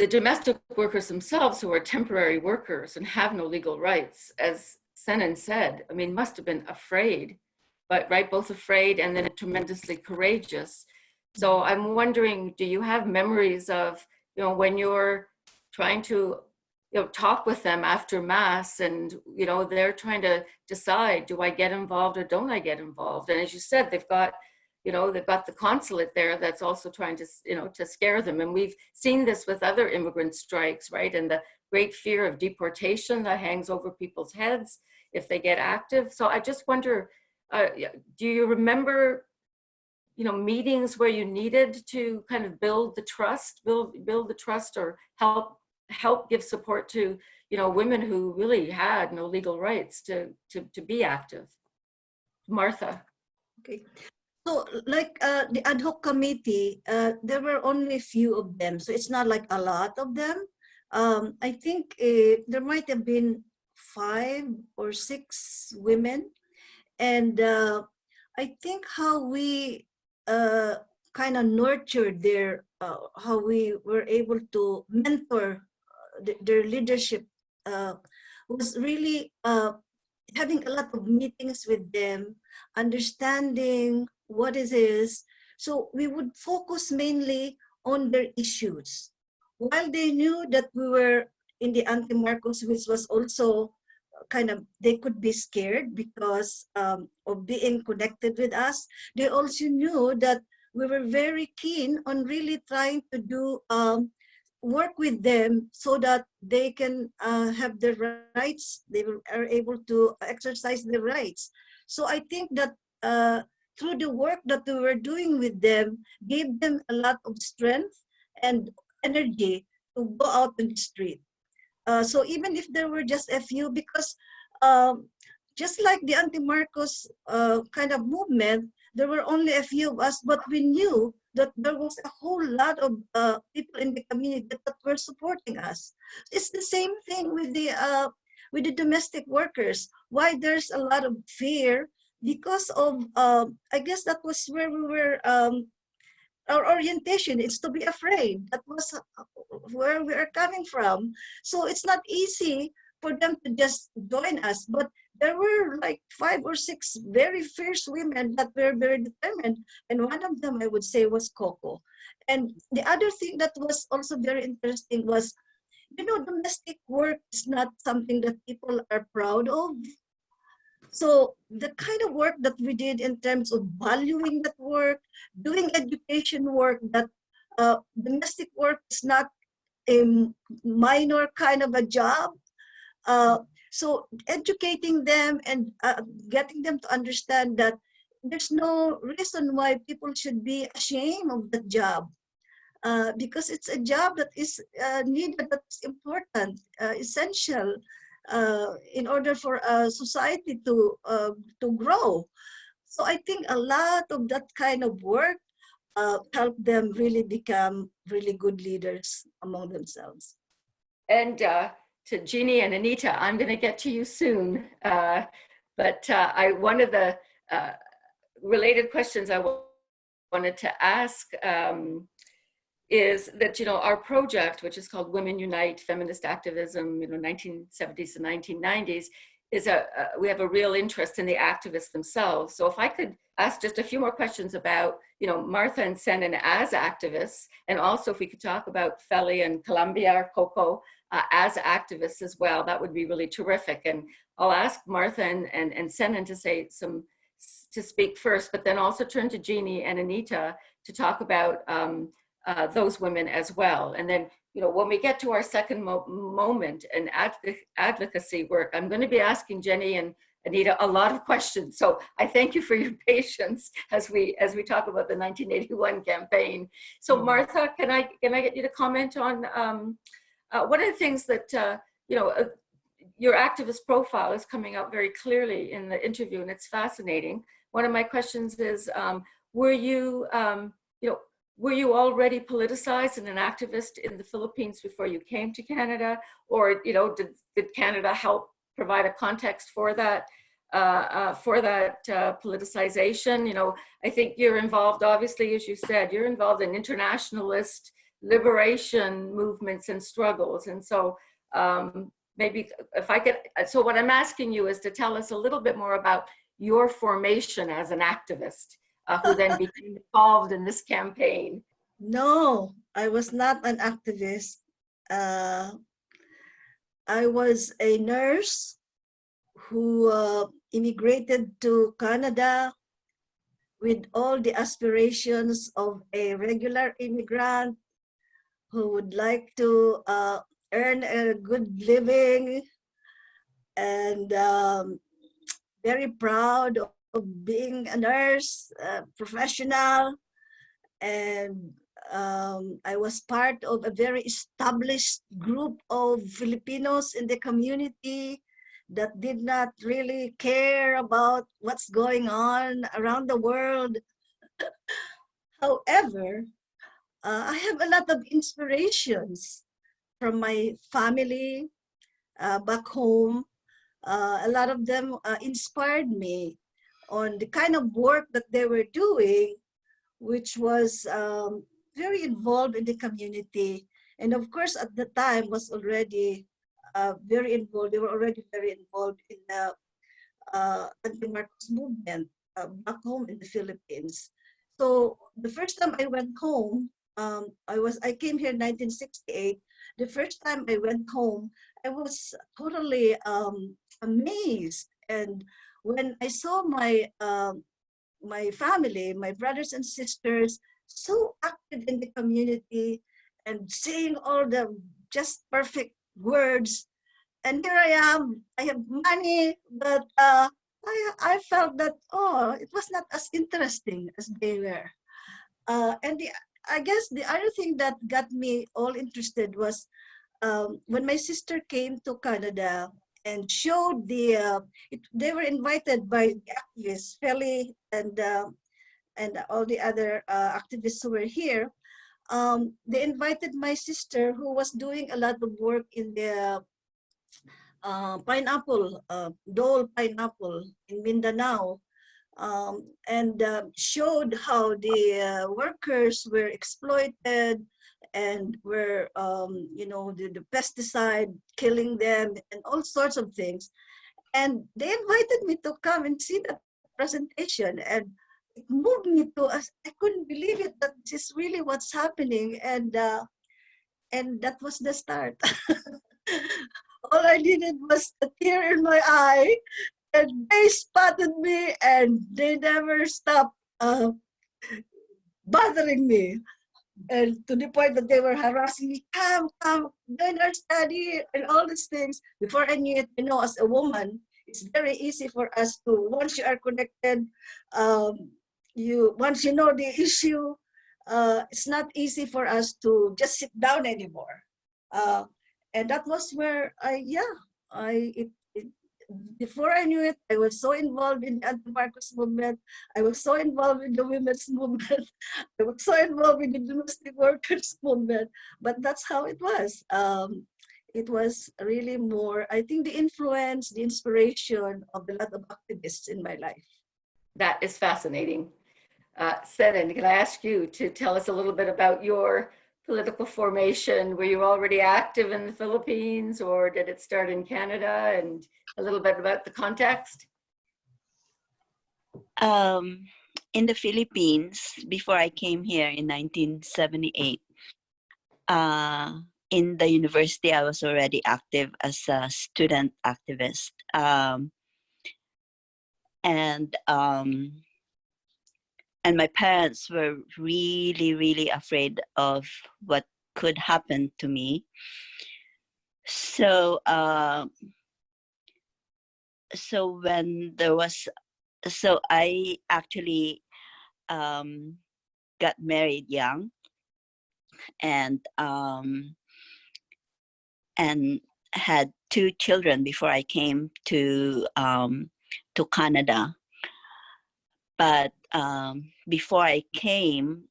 domestic workers themselves who are temporary workers and have no legal rights, as Senan said, I mean, must have been afraid, but right, both afraid and then tremendously courageous. So I'm wondering, do you have memories of, you know, when you're trying to, you know, talk with them after mass and, you know, they're trying to decide, do I get involved or don't I get involved? And as you said, they've got, you know, they've got the consulate there that's also trying to, you know, to scare them. And we've seen this with other immigrant strikes, right? And the great fear of deportation that hangs over people's heads if they get active. So I just wonder, do you remember, you know, meetings where you needed to kind of build the trust or help give support to, you know, women who really had no legal rights to be active? Martha. Okay. So like the ad hoc committee, there were only a few of them. So it's not like a lot of them. I think there might have been 5 or 6 women. And I think how we kind of nurtured how we were able to mentor their leadership was really having a lot of meetings with them, understanding what it is. So we would focus mainly on their issues. While they knew that we were in the anti-Marcos, which was also kind of, they could be scared because of being connected with us, they also knew that we were very keen on really trying to do work with them so that they can have their rights, are able to exercise their rights. So I think that through the work that we were doing with them, gave them a lot of strength and energy to go out in the street. So even if there were just a few, because just like the anti-Marcos kind of movement, there were only a few of us, but we knew that there was a whole lot of people in the community that were supporting us. It's the same thing with the domestic workers. Why there's a lot of fear? Because of, I guess that was where we were, our orientation is to be afraid. That was where we are coming from. So it's not easy for them to just join us, but there were like 5 or 6 very fierce women that were very determined. And one of them, I would say, was Coco. And the other thing that was also very interesting was, domestic work is not something that people are proud of. So the kind of work that we did in terms of valuing that work, doing education work, that domestic work is not a minor kind of a job. So educating them and getting them to understand that there's no reason why people should be ashamed of the job, because it's a job that is needed, that's important, essential, in order for a society to grow. So I think a lot of that kind of work help them really become really good leaders among themselves. And to Jeannie and Anita, I'm going to get to you soon. But one of the related questions I wanted to ask is that, our project, which is called Women Unite, Feminist Activism, 1970s to 1990s, is we have a real interest in the activists themselves. So if I could ask just a few more questions about, Martha and Senan as activists, and also if we could talk about Feli and Colombia or Coco as activists as well, that would be really terrific. And I'll ask Martha and Senan to speak first, but then also turn to Jeannie and Anita to talk about those women as well. And then, when we get to our second moment in advocacy work, I'm going to be asking Jenny and Anita a lot of questions. So I thank you for your patience as we talk about the 1981 campaign. So Martha, can I get you to comment on one of the things that your activist profile is coming out very clearly in the interview, and it's fascinating. One of my questions is, were you already politicized and an activist in the Philippines before you came to Canada, or did Canada help provide a context for that politicization? I think you're involved, obviously, as you said, you're involved in internationalist liberation movements and struggles, and so maybe if I could. So what I'm asking you is to tell us a little bit more about your formation as an activist, who then became involved in this campaign. No, I was not an activist. I was a nurse who immigrated to Canada with all the aspirations of a regular immigrant who would like to earn a good living, and very proud of being a nurse, professional. And I was part of a very established group of Filipinos in the community that did not really care about what's going on around the world. However, I have a lot of inspirations from my family back home. A lot of them inspired me on the kind of work that they were doing, which was very involved in the community. And of course, at the time was already very involved. They were already very involved in the anti-Marcos movement back home in the Philippines. So the first time I went home, I came here in 1968. The first time I went home, I was totally amazed. And when I saw my my family, my brothers and sisters, so active in the community and saying all the just perfect words, and here I am, I have money, but I felt that, it was not as interesting as they were. And I guess the other thing that got me all interested was when my sister came to Canada and showed they were invited by the activists, Feli and all the other activists who were here. They invited my sister, who was doing a lot of work in the pineapple, Dole pineapple in Mindanao, and showed how the workers were exploited and were, the pesticide killing them and all sorts of things. And they invited me to come and see the presentation. And it moved me to us. I couldn't believe it, that this is really what's happening. And that was the start. All I needed was a tear in my eye, and they spotted me, and they never stopped bothering me. And to the point that they were harassing me, come, join our study, and all these things. Before I knew it, as a woman, it's very easy for us to, once you are connected, once you know the issue, it's not easy for us to just sit down anymore. And that was where before I knew it, I was so involved in the anti-Marcos movement. I was so involved in the women's movement. I was so involved in the domestic workers movement. But that's how it was. It was really more, I think, the influence, the inspiration of a lot of activists in my life. That is fascinating. Senen, can I ask you to tell us a little bit about your political formation? Were you already active in the Philippines, or did it start in Canada? And a little bit about the context? In the Philippines, before I came here in 1978, in the university, I was already active as a student activist. And my parents were really, really afraid of what could happen to me. So, so I actually got married young, and had 2 children before I came to Canada. But before I came,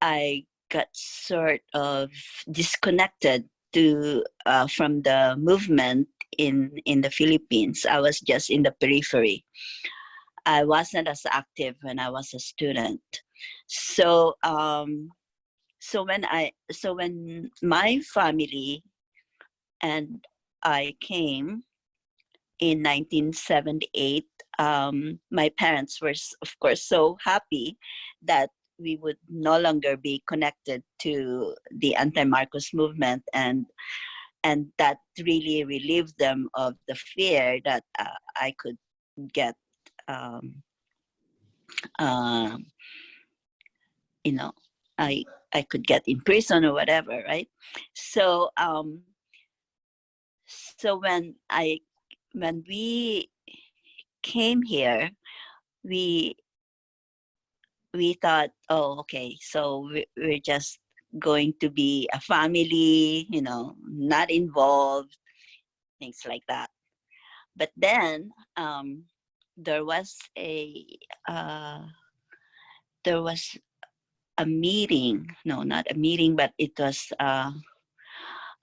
I got sort of disconnected from the movement in the Philippines. I was just in the periphery. I wasn't as active when I was a student. So when my family and I came in 1978, my parents were, of course, so happy that we would no longer be connected to the anti-Marcos movement, and that really relieved them of the fear that I could get, I could get in prison or whatever, right? So so when we came here, we thought, oh, okay, so we're just going to be a family, not involved, things like that. But then there was a meeting. No, not a meeting, but it was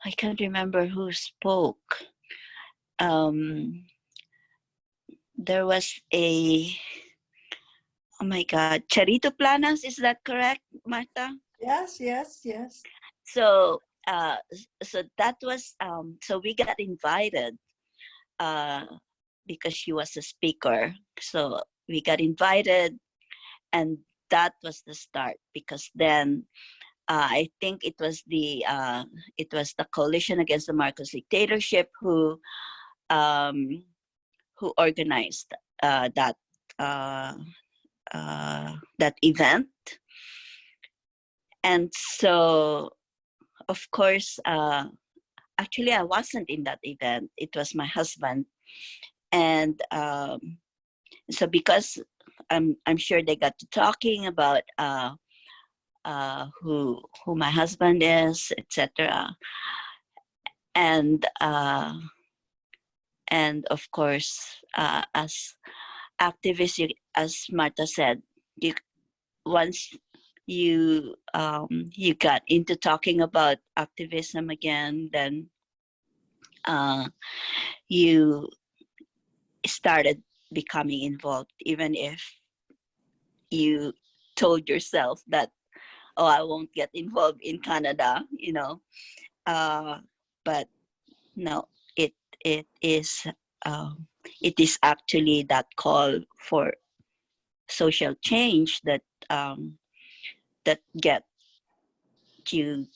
I can't remember who spoke. There was oh my God, Charito Planas, is that correct, Martha? Yes. So so that was so we got invited because she was a speaker. So we got invited, and that was the start, because then I think it was the Coalition Against the Marcos Dictatorship who organized that event. And so, of course, actually I wasn't in that event. It was my husband. And so because I'm sure they got to talking about who my husband is, etc. And of course, as activists, as Martha said, once you got into talking about activism again, then you started becoming involved, even if you told yourself that, oh, I won't get involved in Canada, but no, it is actually that call for social change that that get you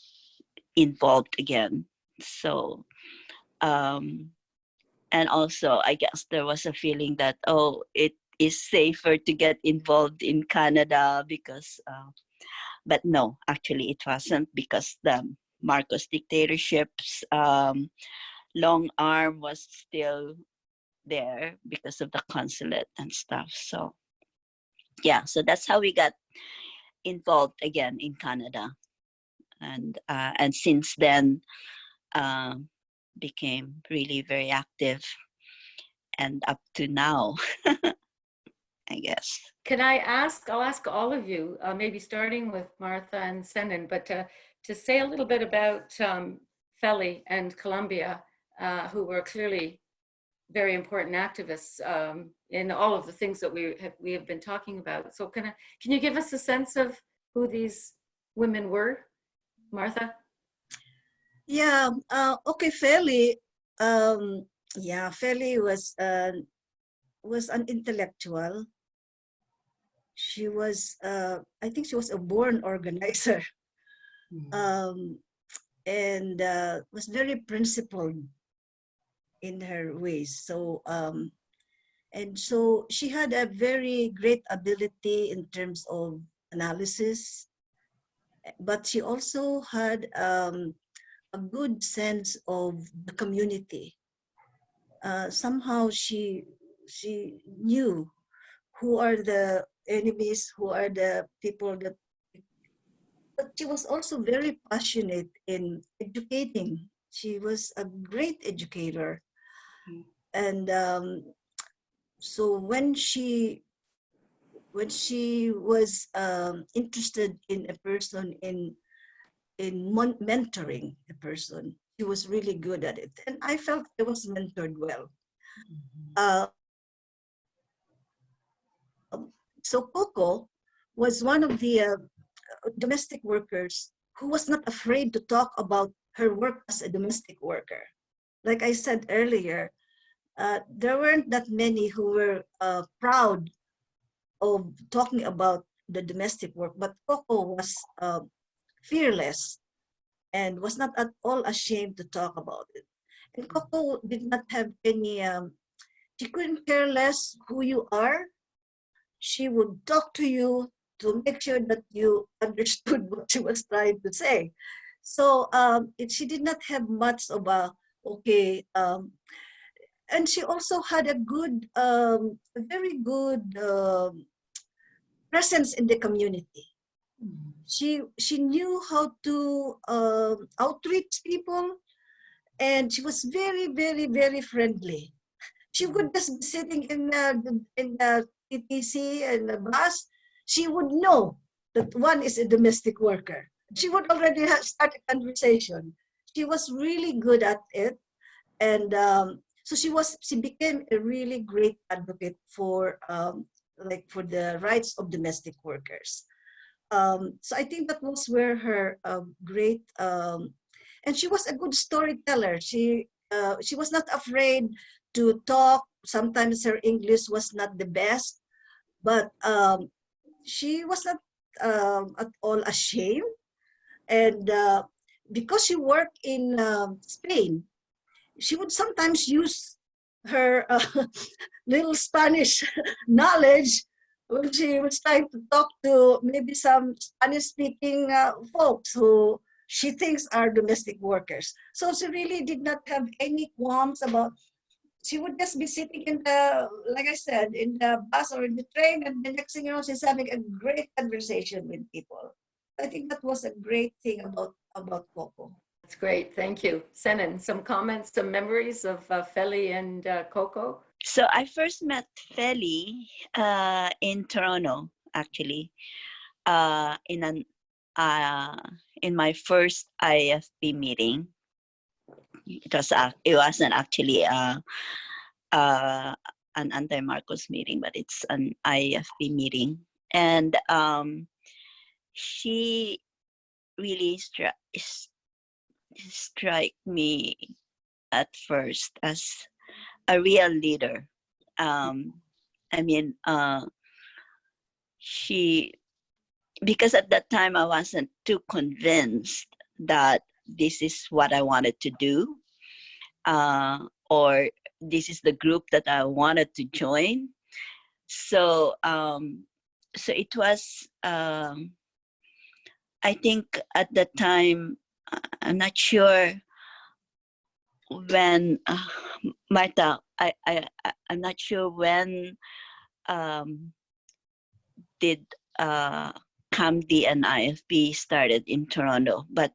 involved again. So and also I guess there was a feeling that, oh, it is safer to get involved in Canada because but no, actually it wasn't, because the Marcos dictatorship's long arm was still there because of the consulate and stuff. So yeah, so that's how we got involved again in Canada, and since then um, became really very active, and up to now, I guess. Can I ask, I'll ask all of you, maybe starting with Martha and Senan, but to say a little bit about Feli and Colombia, who were clearly very important activists in all of the things that we have been talking about. So can you give us a sense of who these women were, Martha? Yeah. Okay. Feli. Yeah. Feli was an intellectual. She was. I think she was a born organizer. And was very principled in her ways. So and so she had a very great ability in terms of analysis, but she also had a good sense of the community. Somehow she knew who are the enemies, who are the people that. But she was also very passionate in educating. She was a great educator, and so when she was interested in a person, in mentoring a person, she was really good at it, and I felt I was mentored well. So Coco was one of the domestic workers who was not afraid to talk about her work as a domestic worker. Like I said earlier, there weren't that many who were proud of talking about the domestic work, but Coco was fearless and was not at all ashamed to talk about it. And Coco did not have any, she couldn't care less who you are. She would talk to you to make sure that you understood what she was trying to say. So she did not have much of a, okay, and she also had a good, a very good presence in the community. She knew how to outreach people, and she was very, very, very friendly. She would just be sitting in the TTC and the bus. She would know that one is a domestic worker. She would already start a conversation. She was really good at it, and so she became a really great advocate for for the rights of domestic workers. So I think that was where her great, and she was a good storyteller. She was not afraid to talk. Sometimes her English was not the best, but she was not at all ashamed. And because she worked in Spain, she would sometimes use her little Spanish knowledge when she was trying to talk to maybe some Spanish-speaking folks who she thinks are domestic workers. So she really did not have any qualms about. She would just be sitting in the, like I said, in the bus or in the train, and the next thing you know, she's having a great conversation with people. I think that was a great thing about Coco. That's great, thank you. Senan, some comments, some memories of Feli and Coco? So I first met Feli in Toronto, actually, in my first IFP meeting. It wasn't actually an anti-Marcos meeting, but it's an IFP meeting, and she really struck me at first as a real leader. I mean, because at that time I wasn't too convinced that this is what I wanted to do, or this is the group that I wanted to join. So so it was, I think at that time, I'm not sure when, Martha, I'm not sure when did CAMD and IFP started in Toronto, but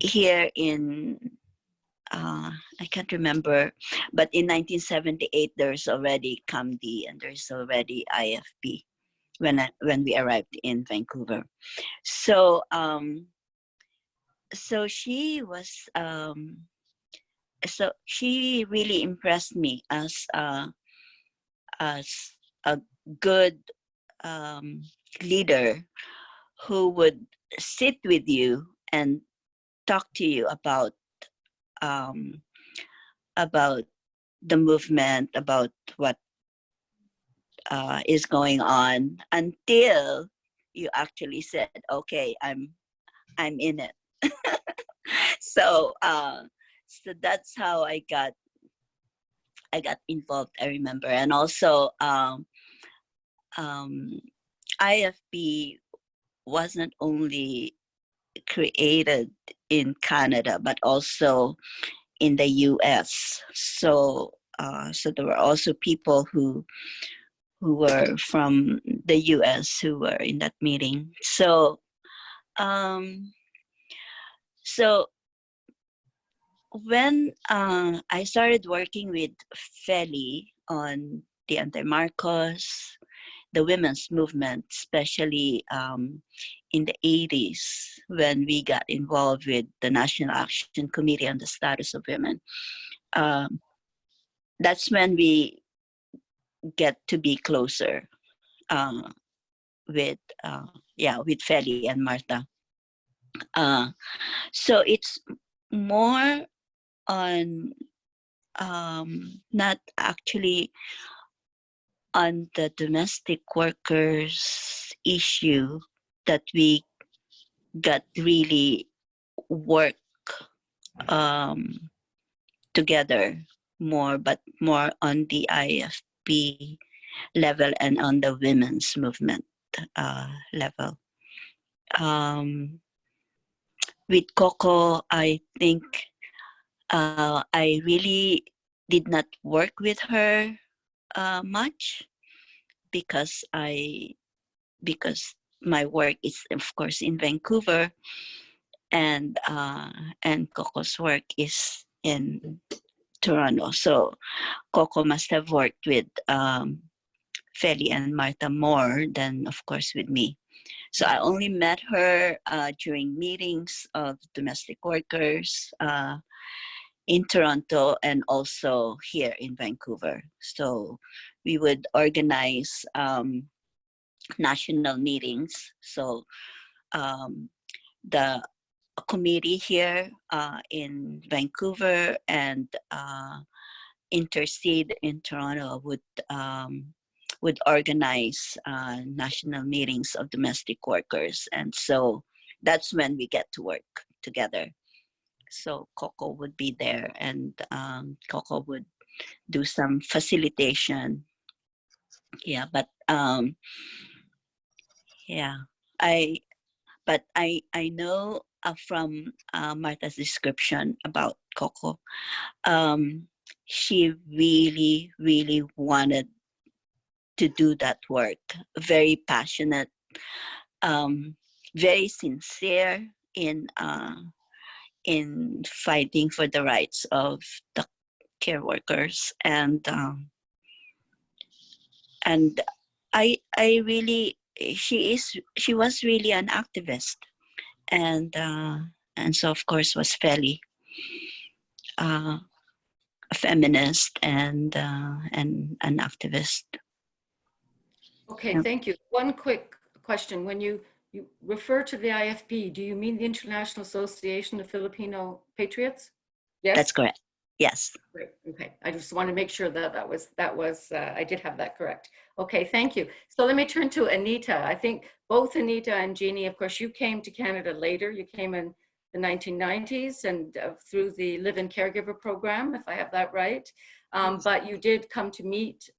here in, I can't remember, but in 1978 there's already CAMD and there's already IFP when we arrived in Vancouver. So so she was, so she really impressed me as a good leader who would sit with you and talk to you about the movement, about what is going on, until you actually said, "Okay, I'm in it." So so that's how I got involved, I remember. And also IFP wasn't only created in Canada but also in the US. So so there were also people who were from the US who were in that meeting. So so when I started working with Feli on the anti-Marcos, the women's movement, especially in the 80s, when we got involved with the National Action Committee on the Status of Women, that's when we get to be closer with with Feli and Martha. So it's more on not actually on the domestic workers issue that we got really work together more, but more on the IFP level and on the women's movement level. With Coco, I think I really did not work with her much because my work is of course in Vancouver, and Coco's work is in Toronto. So Coco must have worked with Feli and Martha more than, of course, with me. So I only met her during meetings of domestic workers in Toronto and also here in Vancouver. So we would organize national meetings. So the committee here in Vancouver and Intercede in Toronto would organize national meetings of domestic workers, and so that's when we get to work together. So Coco would be there, and Coco would do some facilitation. Yeah, but yeah, I know from Martha's description about Coco, she really, really wanted to do that work. Very passionate, very sincere in fighting for the rights of the care workers, and I really, she was really an activist, and so of course was Feli, a feminist and an activist. Okay, thank you. One quick question. When you refer to the IFP, do you mean the International Association of Filipino Patriots? Yes? That's correct. Yes. Great. Okay. I just want to make sure that I did have that correct. Okay. Thank you. So let me turn to Anita. I think both Anita and Jeannie, of course, you came to Canada later. You came in the 1990s and through the live-in caregiver program, if I have that right. But you did come to meet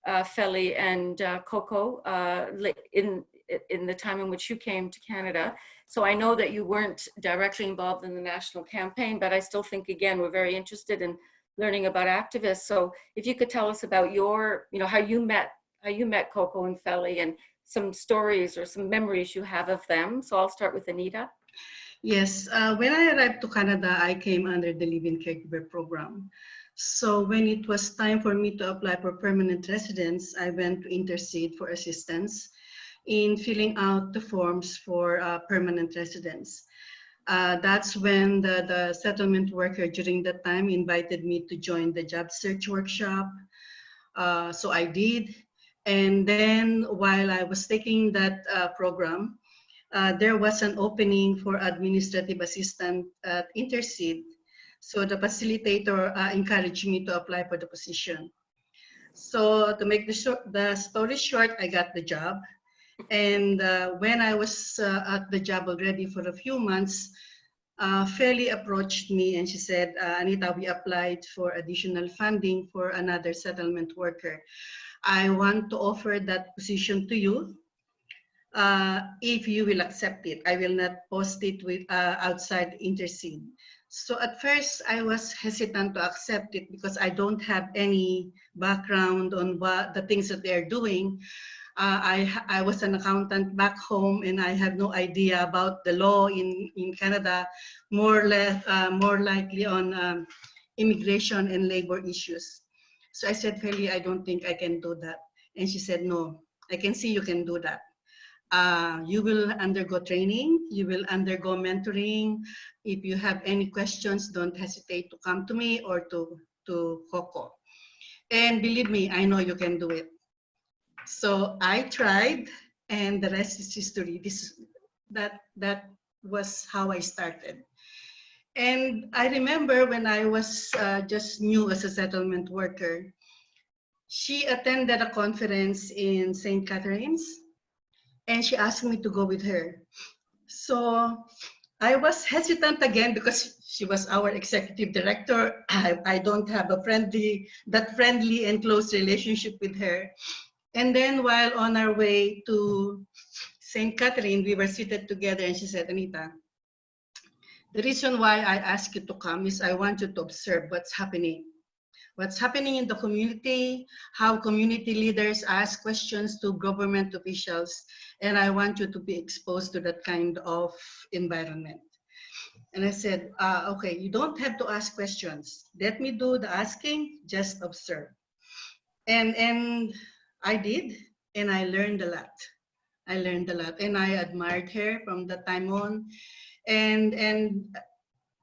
Feli and Coco in the time in which you came to Canada. So I know that you weren't directly involved in the national campaign, but I still think, again, we're very interested in learning about activists. So if you could tell us about your, how you met Coco and Feli and some stories or some memories you have of them. So I'll start with Anita. Yes, when I arrived to Canada, I came under the live-in caregiver program. So when it was time for me to apply for permanent residence, I went to Intercede for assistance in filling out the forms for permanent residence. That's when the settlement worker during that time invited me to join the job search workshop. So I did. And then while I was taking that program, there was an opening for administrative assistant at Intercede. So the facilitator encouraged me to apply for the position. So to make the story short, I got the job. And when I was at the job already for a few months, Feli approached me and she said, Anita, we applied for additional funding for another settlement worker. I want to offer that position to you. If you will accept it, I will not post it with outside Intercede. So at first I was hesitant to accept it because I don't have any background on what the things that they're doing. I was an accountant back home and I had no idea about the law in Canada, more likely on immigration and labor issues. So I said, Feli, I don't think I can do that. And she said, no, I can see you can do that. You will undergo training, you will undergo mentoring. If you have any questions, don't hesitate to come to me or to Coco. And believe me, I know you can do it. So I tried, and the rest is history. That was how I started. And I remember when I was just new as a settlement worker, she attended a conference in St. Catharines, and she asked me to go with her. So I was hesitant again because she was our executive director. I don't have that friendly and close relationship with her. And then while on our way to St. Catherine, we were seated together and she said, Anita, the reason why I asked you to come is I want you to observe what's happening. What's happening in the community, how community leaders ask questions to government officials, and I want you to be exposed to that kind of environment. And I said, okay, you don't have to ask questions. Let me do the asking, just observe. And I did, and I learned a lot. I learned a lot, and I admired her from that time on. And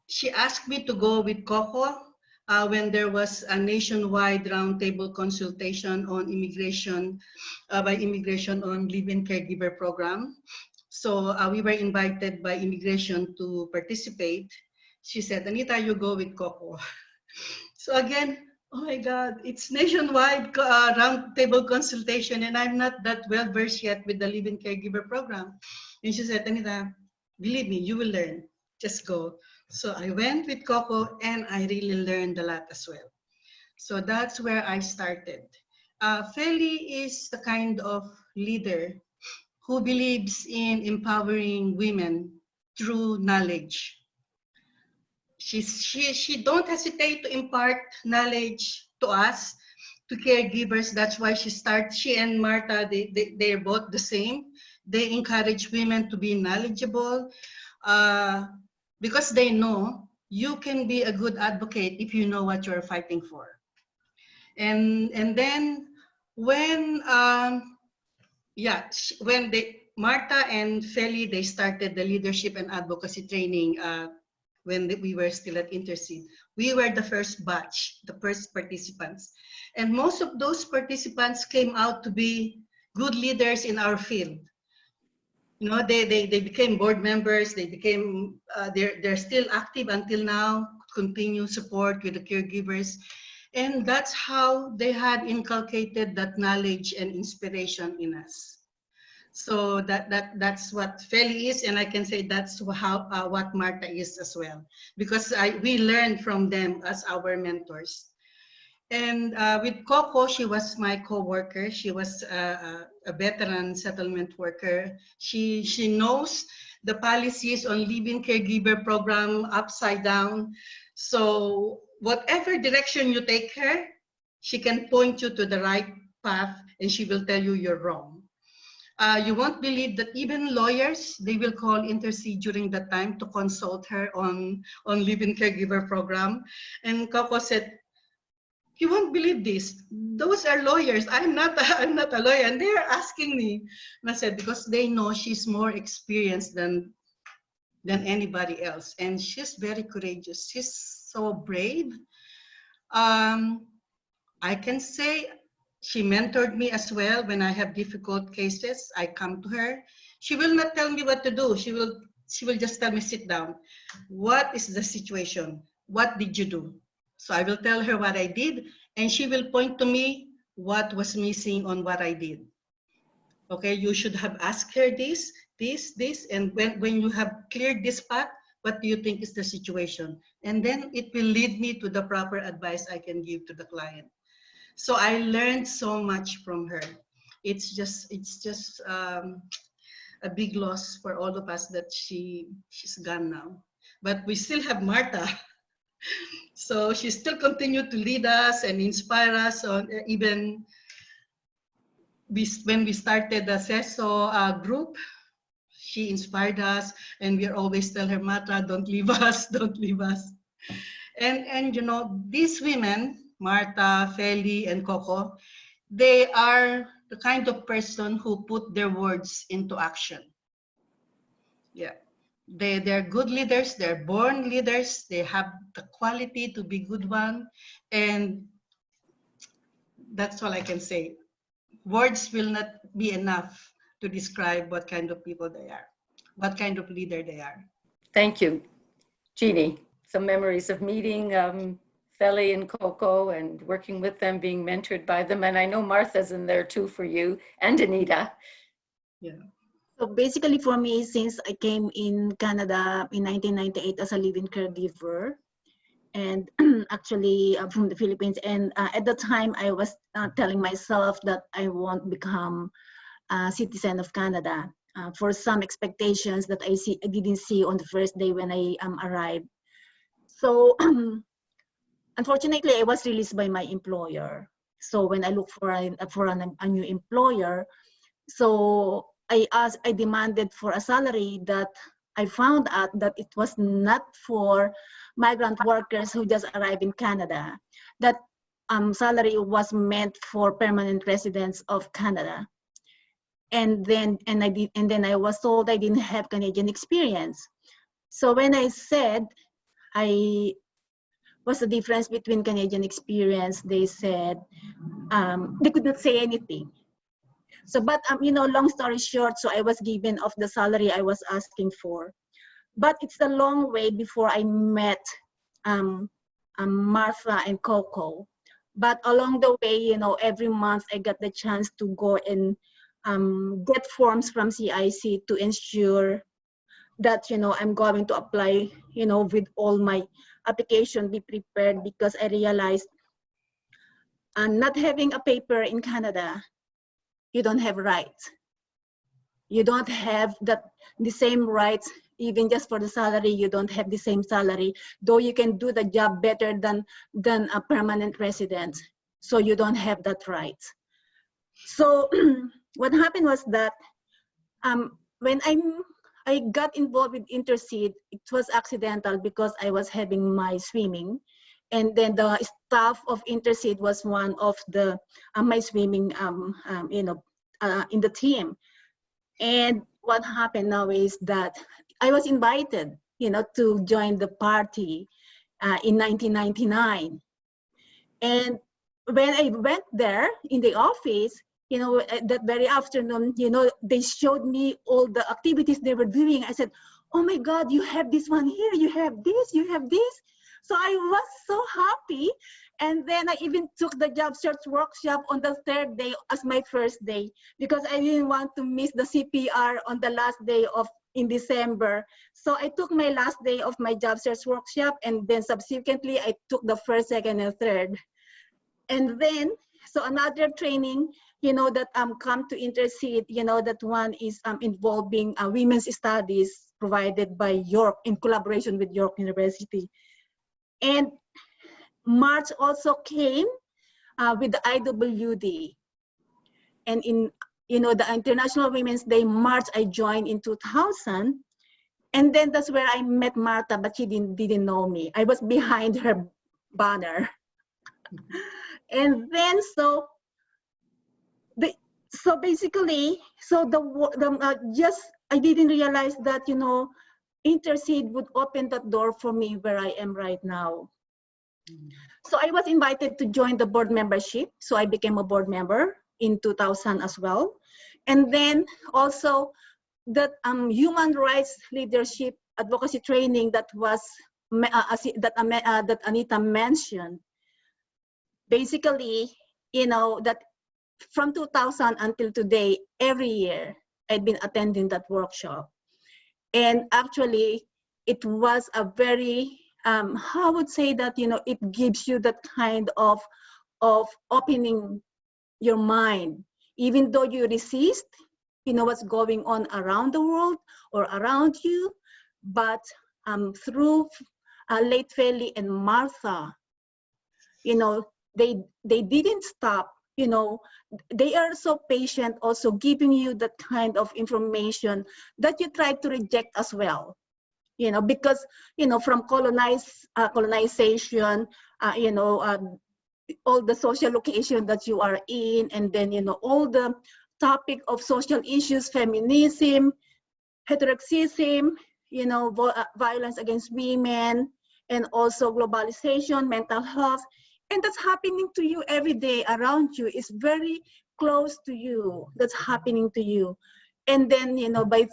she asked me to go with Coco when there was a nationwide roundtable consultation on immigration, by Immigration on Live-in Caregiver Program. So we were invited by Immigration to participate. She said, Anita, you go with Coco. So again, oh my God, it's nationwide roundtable consultation, and I'm not that well versed yet with the Live-in Caregiver Program. And she said, Anita, believe me, you will learn. Just go. So I went with Coco, and I really learned a lot as well. So that's where I started. Feli is the kind of leader who believes in empowering women through knowledge. She don't hesitate to impart knowledge to us, to caregivers. That's why she and Martha, they're both the same. They encourage women to be knowledgeable because they know you can be a good advocate if you know what you're fighting for. And then when Martha and Feli, they started the leadership and advocacy training when we were still at Intercede. We were the first batch, the first participants. And most of those participants came out to be good leaders in our field. You know, they became board members. They became, they're still active until now, continue support with the caregivers. And that's how they had inculcated that knowledge and inspiration in us. So that's what Feli is, and I can say that's how what Marta is as well, because we learned from them as our mentors. And with Coco, she was my co-worker. She was a veteran settlement worker. She knows the policies on living caregiver program upside down. So whatever direction you take her, she can point you to the right path, and she will tell you you're wrong. You won't believe that even lawyers, they will call Intercede during that time to consult her on live-in caregiver program. And Coco said, you won't believe this. Those are lawyers. I'm not a lawyer. And they're asking me. And I said, because they know she's more experienced than anybody else. And she's very courageous. She's so brave. I can say she mentored me as well when I have difficult cases. I come to her. She will not tell me what to do. She will just tell me, sit down. What is the situation? What did you do? So I will tell her what I did, and she will point to me what was missing on what I did. Okay, you should have asked her this, and when you have cleared this path, what do you think is the situation? And then it will lead me to the proper advice I can give to the client. So I learned so much from her. It's just a big loss for all of us that she's gone now. But we still have Marta. So she still continued to lead us and inspire us on even when we started the CESO group. She inspired us, and we always tell her, Marta, don't leave us, don't leave us. And you know, these women, Marta, Feli, and Coco, they are the kind of person who put their words into action. Yeah, they're good leaders. They're born leaders. They have the quality to be good one, and that's all I can say. Words will not be enough to describe what kind of people they are, what kind of leader they are. Thank you. Jeannie, some memories of meeting Feli and Coco and working with them, being mentored by them. And I know Martha's in there too for you, and Anita. Yeah. So basically for me, since I came in Canada in 1998 as a live-in caregiver, and actually from the Philippines, and at the time I was telling myself that I won't become a citizen of Canada for some expectations that I didn't see on the first day when I arrived. So unfortunately, I was released by my employer. So when I looked for a new employer, so I demanded for a salary that I found out that it was not for migrant workers who just arrived in Canada. That salary was meant for permanent residents of Canada. And then I was told I didn't have Canadian experience. So when I said what's the difference between Canadian experience, they said they could not say anything. So, but you know, long story short, so I was given of the salary I was asking for. But it's a long way before I met Martha and Coco. But along the way, you know, every month I got the chance to go and get forms from CIC to ensure that, you know, I'm going to apply, you know, with all my application, be prepared, because I realized not having a paper in Canada, you don't have rights. You don't have the same rights, even just for the salary, you don't have the same salary, though you can do the job better than a permanent resident. So you don't have that right. So what happened was that when I got involved with Intercede, it was accidental because I was having my swimming. And then the staff of Intercede was one of the my swimming, you know, in the team. And what happened now is that I was invited, you know, to join the party in 1999. And when I went there in the office, that very afternoon, they showed me all the activities they were doing. I said, oh my God, you have this one here, you have this, you have this. So I was so happy. And then I even took the job search workshop on the third day as my first day, because I didn't want to miss the CPR on the last day in December. So I took my last day of my job search workshop, and then subsequently I took the first, second, and third. And then, so another training, that come to Intercede, that one is involving women's studies provided by York in collaboration with York University. And March also came with the IWD. And in, the International Women's Day March, I joined in 2000. And then that's where I met Martha, but she didn't know me. I was behind her banner. And then, basically, I didn't realize that, Intercede would open that door for me where I am right now. So I was invited to join the board membership. So I became a board member in 2000 as well. And then also that human rights leadership advocacy training that was that Anita mentioned. Basically, that from 2000 until today, every year I've been attending that workshop. And actually, it was a very, how I would say that, it gives you that kind of opening your mind, even though you resist, what's going on around the world or around you. But through late Feli and Martha, they didn't stop. They are so patient, also giving you that kind of information that you try to reject as well. Because from colonization, all the social location that you are in, and then all the topic of social issues, feminism, heterosexism, violence against women, and also globalization, mental health. And that's happening to you every day around you. It's very close to you. That's happening to you. And then, by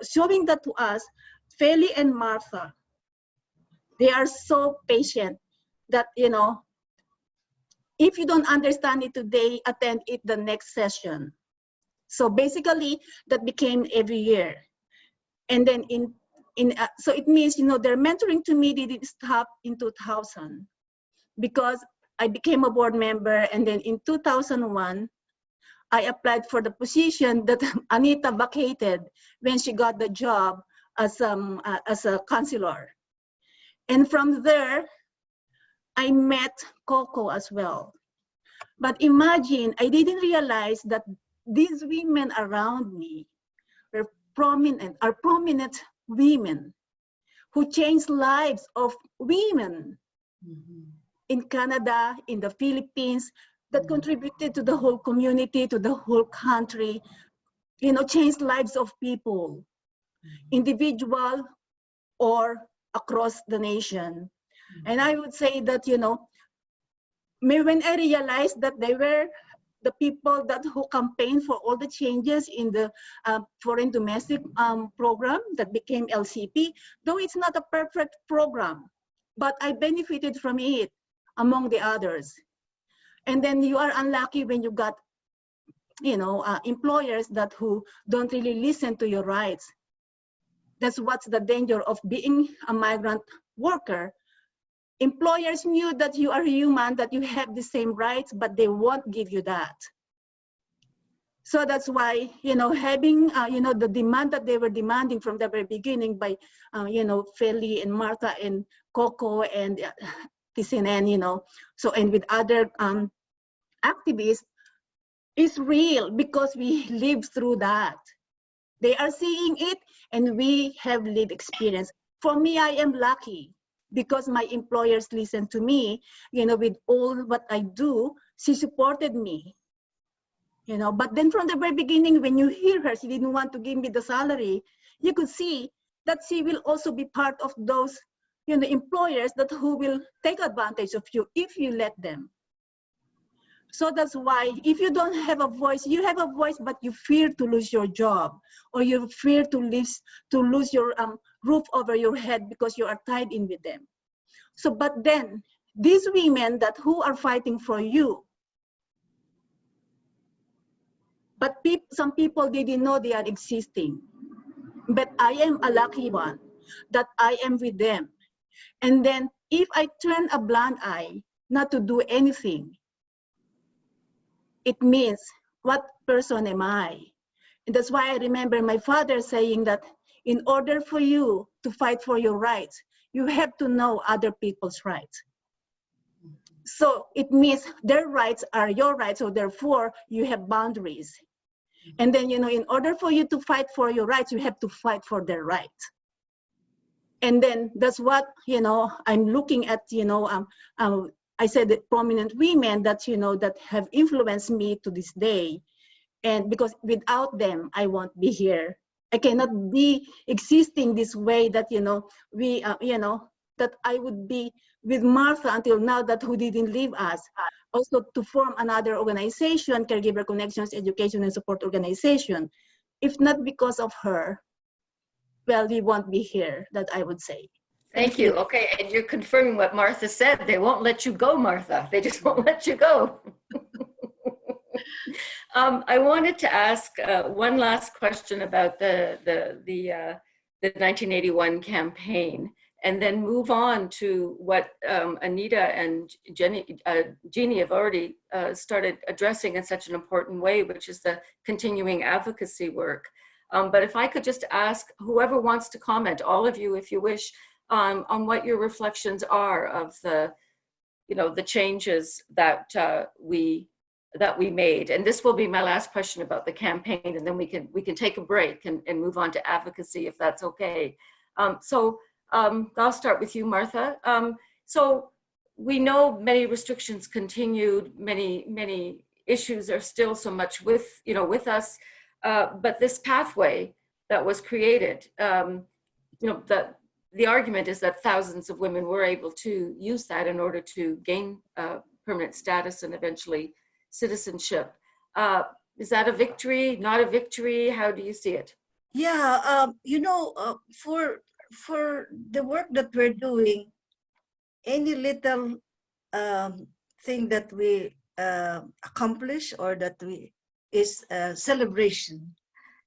showing that to us, Feli and Martha, they are so patient that, if you don't understand it today, attend it the next session. So basically, that became every year. And then so it means, their mentoring to me didn't stop in 2000. Because I became a board member, and then in 2001, I applied for the position that Anita vacated when she got the job as a counselor. And from there, I met Coco as well. But imagine, I didn't realize that these women around me are prominent women who changed lives of women. In Canada, in the Philippines, that contributed to the whole community, to the whole country, changed lives of people, individual or across the nation. And I would say that, when I realized that they were the people who campaigned for all the changes in the foreign domestic program that became LCP, though it's not a perfect program, but I benefited from it among the others. And then you are unlucky when you got, employers who don't really listen to your rights. That's what's the danger of being a migrant worker. Employers knew that you are human, that you have the same rights, but they won't give you that. So that's why, having, the demand that they were demanding from the very beginning by, Feli and Martha and Coco and TCNN, so, and with other activists, is real because we lived through that. They are seeing it and we have lived experience. For me, I am lucky because my employers listen to me, with all what I do. She supported me, but then from the very beginning, when you hear her, she didn't want to give me the salary. You could see that she will also be part of those, employers who will take advantage of you if you let them. So that's why if you don't have a voice, you have a voice, but you fear to lose your job, or you fear to lose your roof over your head because you are tied in with them. So, but then these women that who are fighting for you, but some people didn't know they are existing. But I am a lucky one that I am with them. And then if I turn a blind eye, not to do anything, it means what person am I? And that's why I remember my father saying that in order for you to fight for your rights, you have to know other people's rights. So it means their rights are your rights, so therefore you have boundaries. And then, in order for you to fight for your rights, you have to fight for their rights. And then that's what, I'm looking at, I said that prominent women that, that have influenced me to this day. And because without them, I won't be here. I cannot be existing this way that, that I would be with Martha until now, that who didn't leave us. Also to form another organization, Caregiver Connections Education and Support Organization. If not because of her, well, we won't be here, that I would say. Thank you. Okay, and you're confirming what Martha said. They won't let you go, Martha. They just won't let you go. I wanted to ask one last question about the 1981 campaign, and then move on to what Anita and Jeannie have already started addressing in such an important way, which is the continuing advocacy work. But if I could just ask whoever wants to comment, all of you, if you wish, on what your reflections are of the changes that we made. And this will be my last question about the campaign, and then we can take a break and move on to advocacy, if that's okay. I'll start with you, Martha. So we know many restrictions continued, many issues are still so much with us, but this pathway that was created, the argument is that thousands of women were able to use that in order to gain permanent status and eventually citizenship. Is that a victory, not a victory? How do you see it? Yeah, for the work that we're doing, any little thing that we accomplish or that we is a celebration.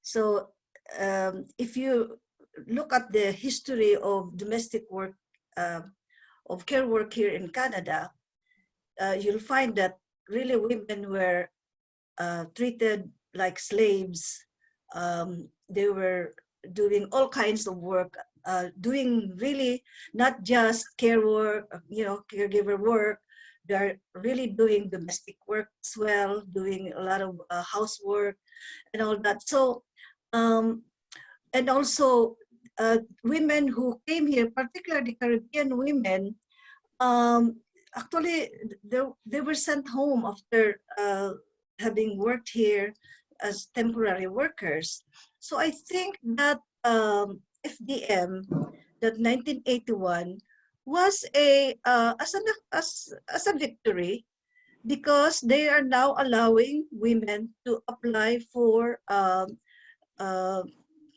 So if you look at the history of domestic work, of care work here in Canada, you'll find that really women were treated like slaves. They were doing all kinds of work, doing really not just care work, caregiver work. They're really doing domestic work as well, doing a lot of housework and all that. So, and also women who came here, particularly Caribbean women, actually they were sent home after having worked here as temporary workers. So I think that FDM, that 1981, was as a victory, because they are now allowing women to apply for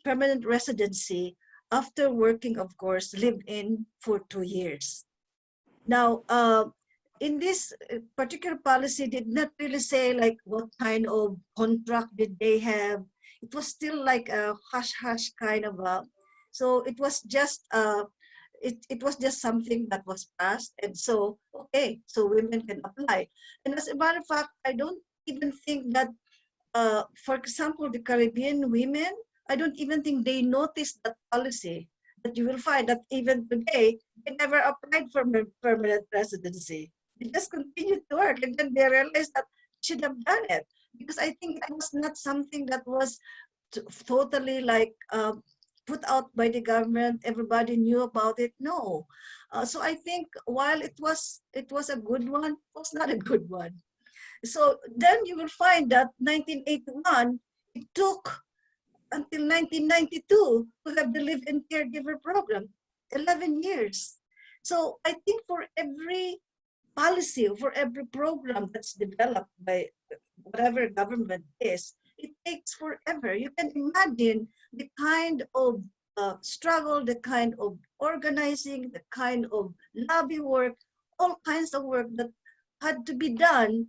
permanent residency after working, of course, live-in for 2 years. Now, in this particular policy did not really say like what kind of contract did they have. It was still like a hush-hush kind of so it was just it was just something that was passed, and so okay, so women can apply. And as a matter of fact, I don't even think that for example, the Caribbean women, I don't even think they noticed that policy. That you will find that even today, they never applied for permanent residency. They just continued to work, and then they realized that they should have done it, because I think it was not something that was totally like put out by the government. Everybody knew about it. No, so I think while it was a good one, it was not a good one. So then you will find that 1981, it took until 1992 to have the live-in caregiver program, 11 years. So I think for every policy for every program that's developed by whatever government is, it takes forever. You can imagine the kind of struggle, the kind of organizing, the kind of lobby work, all kinds of work that had to be done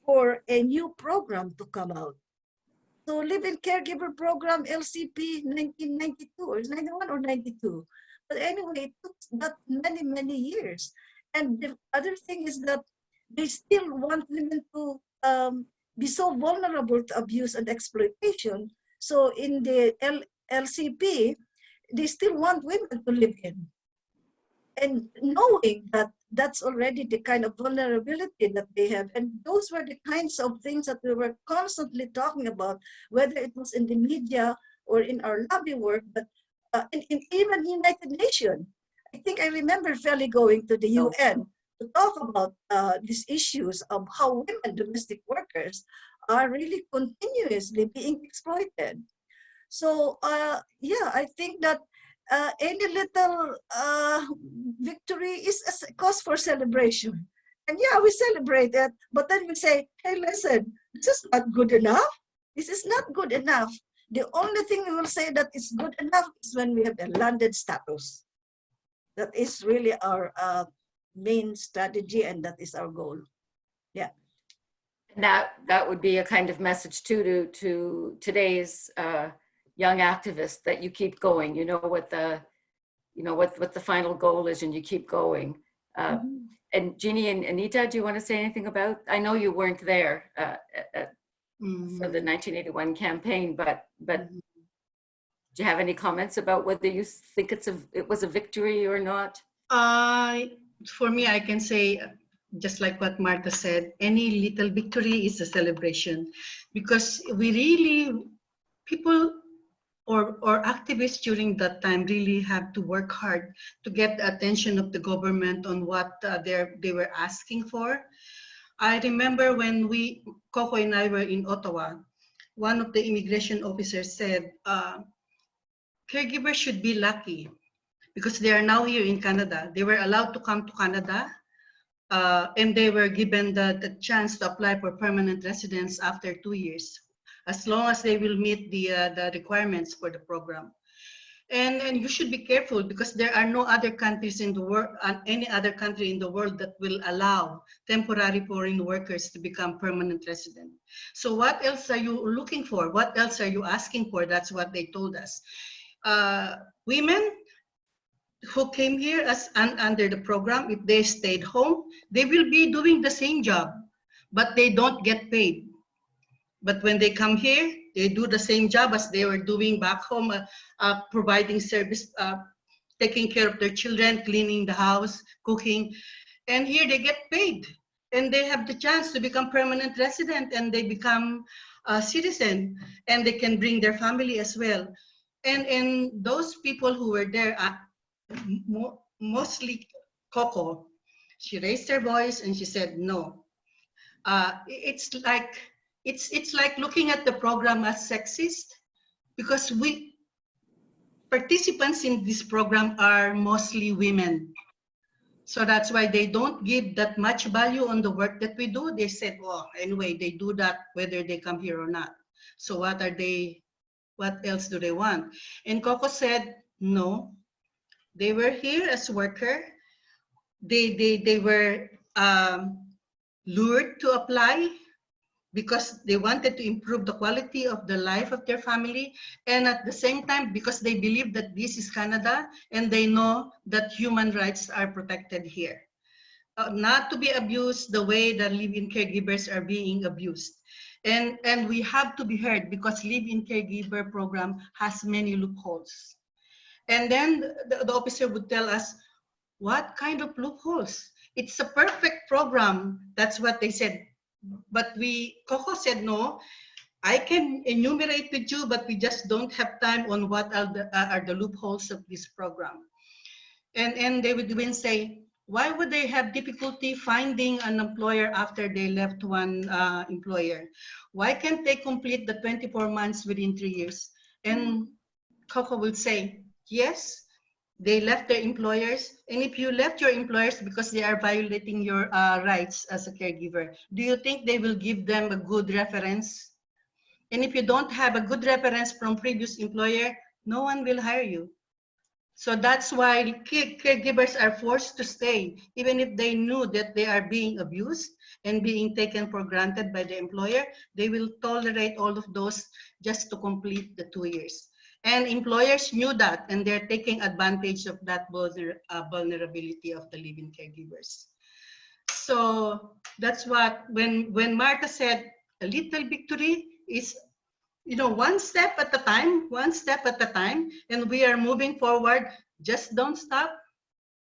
for a new program to come out. So Live-in Caregiver Program, LCP, 1992, or 91 or 92. But anyway, it took that many, many years. And the other thing is that they still want women to be so vulnerable to abuse and exploitation. So in the LCP, they still want women to live in. And knowing that that's already the kind of vulnerability that they have. And those were the kinds of things that we were constantly talking about, whether it was in the media or in our lobby work, but in even United Nations. I think I remember Feli going to the UN to talk about these issues of how women, domestic workers, are really continuously being exploited. So yeah, I think that any little victory is a cause for celebration. And yeah, we celebrate it, but then we say, hey, listen, this is not good enough. This is not good enough. The only thing we will say that is good enough is when we have a landed status. That is really our main strategy, and that is our goal. Yeah. And that would be a kind of message too to today's young activists, that you keep going. You know what the final goal is, and you keep going. And Jeannie and Anita, do you want to say anything about? I know you weren't there for the 1981 campaign, but do you have any comments about whether you think it was a victory or not? For me, I can say, just like what Martha said, any little victory is a celebration, because we really, people or activists during that time really have to work hard to get the attention of the government on what they were asking for. I remember when Coco and I were in Ottawa, one of the immigration officers said, caregivers should be lucky because they are now here in Canada. They were allowed to come to Canada, and they were given the chance to apply for permanent residence after 2 years, as long as they will meet the requirements for the program. And you should be careful, because there are no other countries in the world, any other country in the world that will allow temporary foreign workers to become permanent resident. So what else are you looking for? What else are you asking for? That's what they told us. Women who came here under the program, if they stayed home, they will be doing the same job, but they don't get paid. But when they come here, they do the same job as they were doing back home, providing service, taking care of their children, cleaning the house, cooking. And here they get paid. And they have the chance to become permanent resident, and they become a citizen, and they can bring their family as well. And those people who were there, mostly Coco, she raised her voice and she said, no. It's like looking at the program as sexist, because participants in this program are mostly women. So that's why they don't give that much value on the work that we do. They said, well, anyway, they do that whether they come here or not. So what else do they want? And Coco said, no, they were here as worker. They were lured to apply because they wanted to improve the quality of the life of their family, and at the same time because they believe that this is Canada and they know that human rights are protected here. Not to be abused the way that live-in caregivers are being abused. And we have to be heard, because live-in caregiver program has many loopholes. And then the officer would tell us, what kind of loopholes? It's a perfect program. That's what they said. But Coco said, no, I can enumerate with you, but we just don't have time on what are the loopholes of this program. And they would even say, why would they have difficulty finding an employer after they left one employer? Why can't they complete the 24 months within 3 years? And Coco would say, yes, They left their employers. And if you left your employers because they are violating your rights as a caregiver, do you think they will give them a good reference? And if you don't have a good reference from previous employer, no one will hire you. So that's why caregivers are forced to stay, even if they knew that they are being abused and being taken for granted by the employer. They will tolerate all of those just to complete the 2 years. And employers knew that, and they're taking advantage of that vulnerability of the living caregivers. So that's what, when Martha said a little victory is, one step at a time, and we are moving forward. Just don't stop.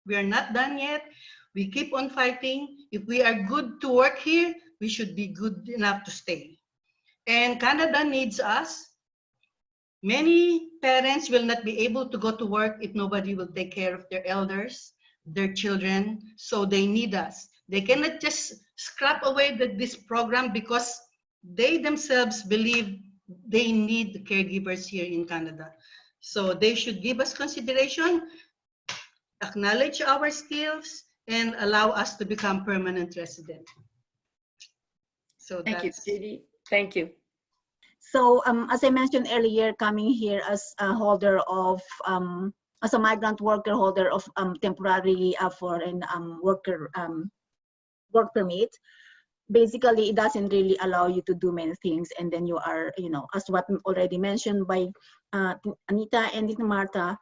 We are not done yet. We keep on fighting. If we are good to work here, we should be good enough to stay. And Canada needs us. Many parents will not be able to go to work if nobody will take care of their elders, their children, so they need us. They cannot just scrap away this program because they themselves believe they need the caregivers here in Canada. So they should give us consideration, acknowledge our skills, and allow us to become permanent resident. So Thank you, Judy. Thank you. So as I mentioned earlier, coming here as a holder of, as a migrant worker, holder of temporary foreign worker work permit, basically it doesn't really allow you to do many things. And then you are, as what already mentioned by Anita and Martha,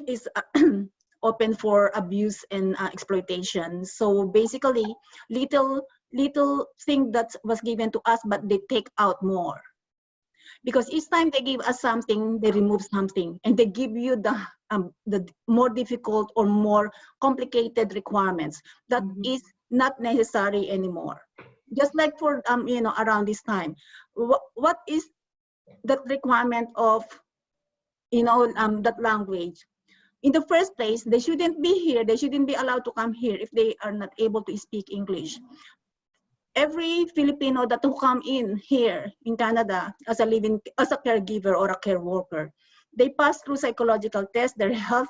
is open for abuse and exploitation. So basically, little thing that was given to us, but they take out more. Because each time they give us something, they remove something, and they give you the more difficult or more complicated requirements that is not necessary anymore. Just like for around this time, what is that requirement of that language? In the first place, they shouldn't be here. They shouldn't be allowed to come here if they are not able to speak English. Every Filipino that who come in here in Canada as a caregiver or a care worker, they pass through psychological tests, their health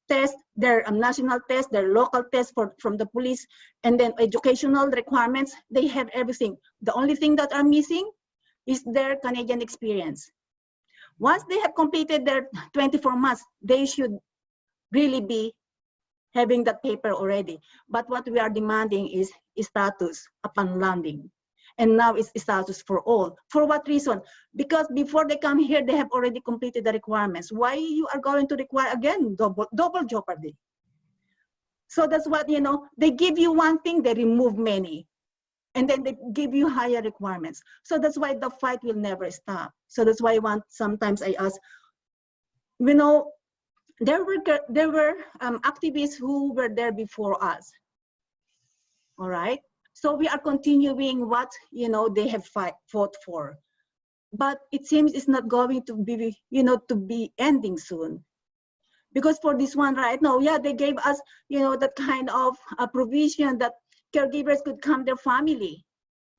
tests, their national tests, their local tests from the police, and then educational requirements. They have everything. The only thing that are missing is their Canadian experience. Once they have completed their 24 months, they should really be having that paper already. But what we are demanding is status upon landing. And now it's status for all. For what reason? Because before they come here, they have already completed the requirements. Why you are going to require again double jeopardy? So that's what, they give you one thing, they remove many. And then they give you higher requirements. So that's why the fight will never stop. So that's why sometimes I ask, there were activists who were there before us. All right. So we are continuing what they have fought for, but it seems it's not going to be to be ending soon, because for this one right now, yeah, they gave us that kind of a provision that caregivers could come their family,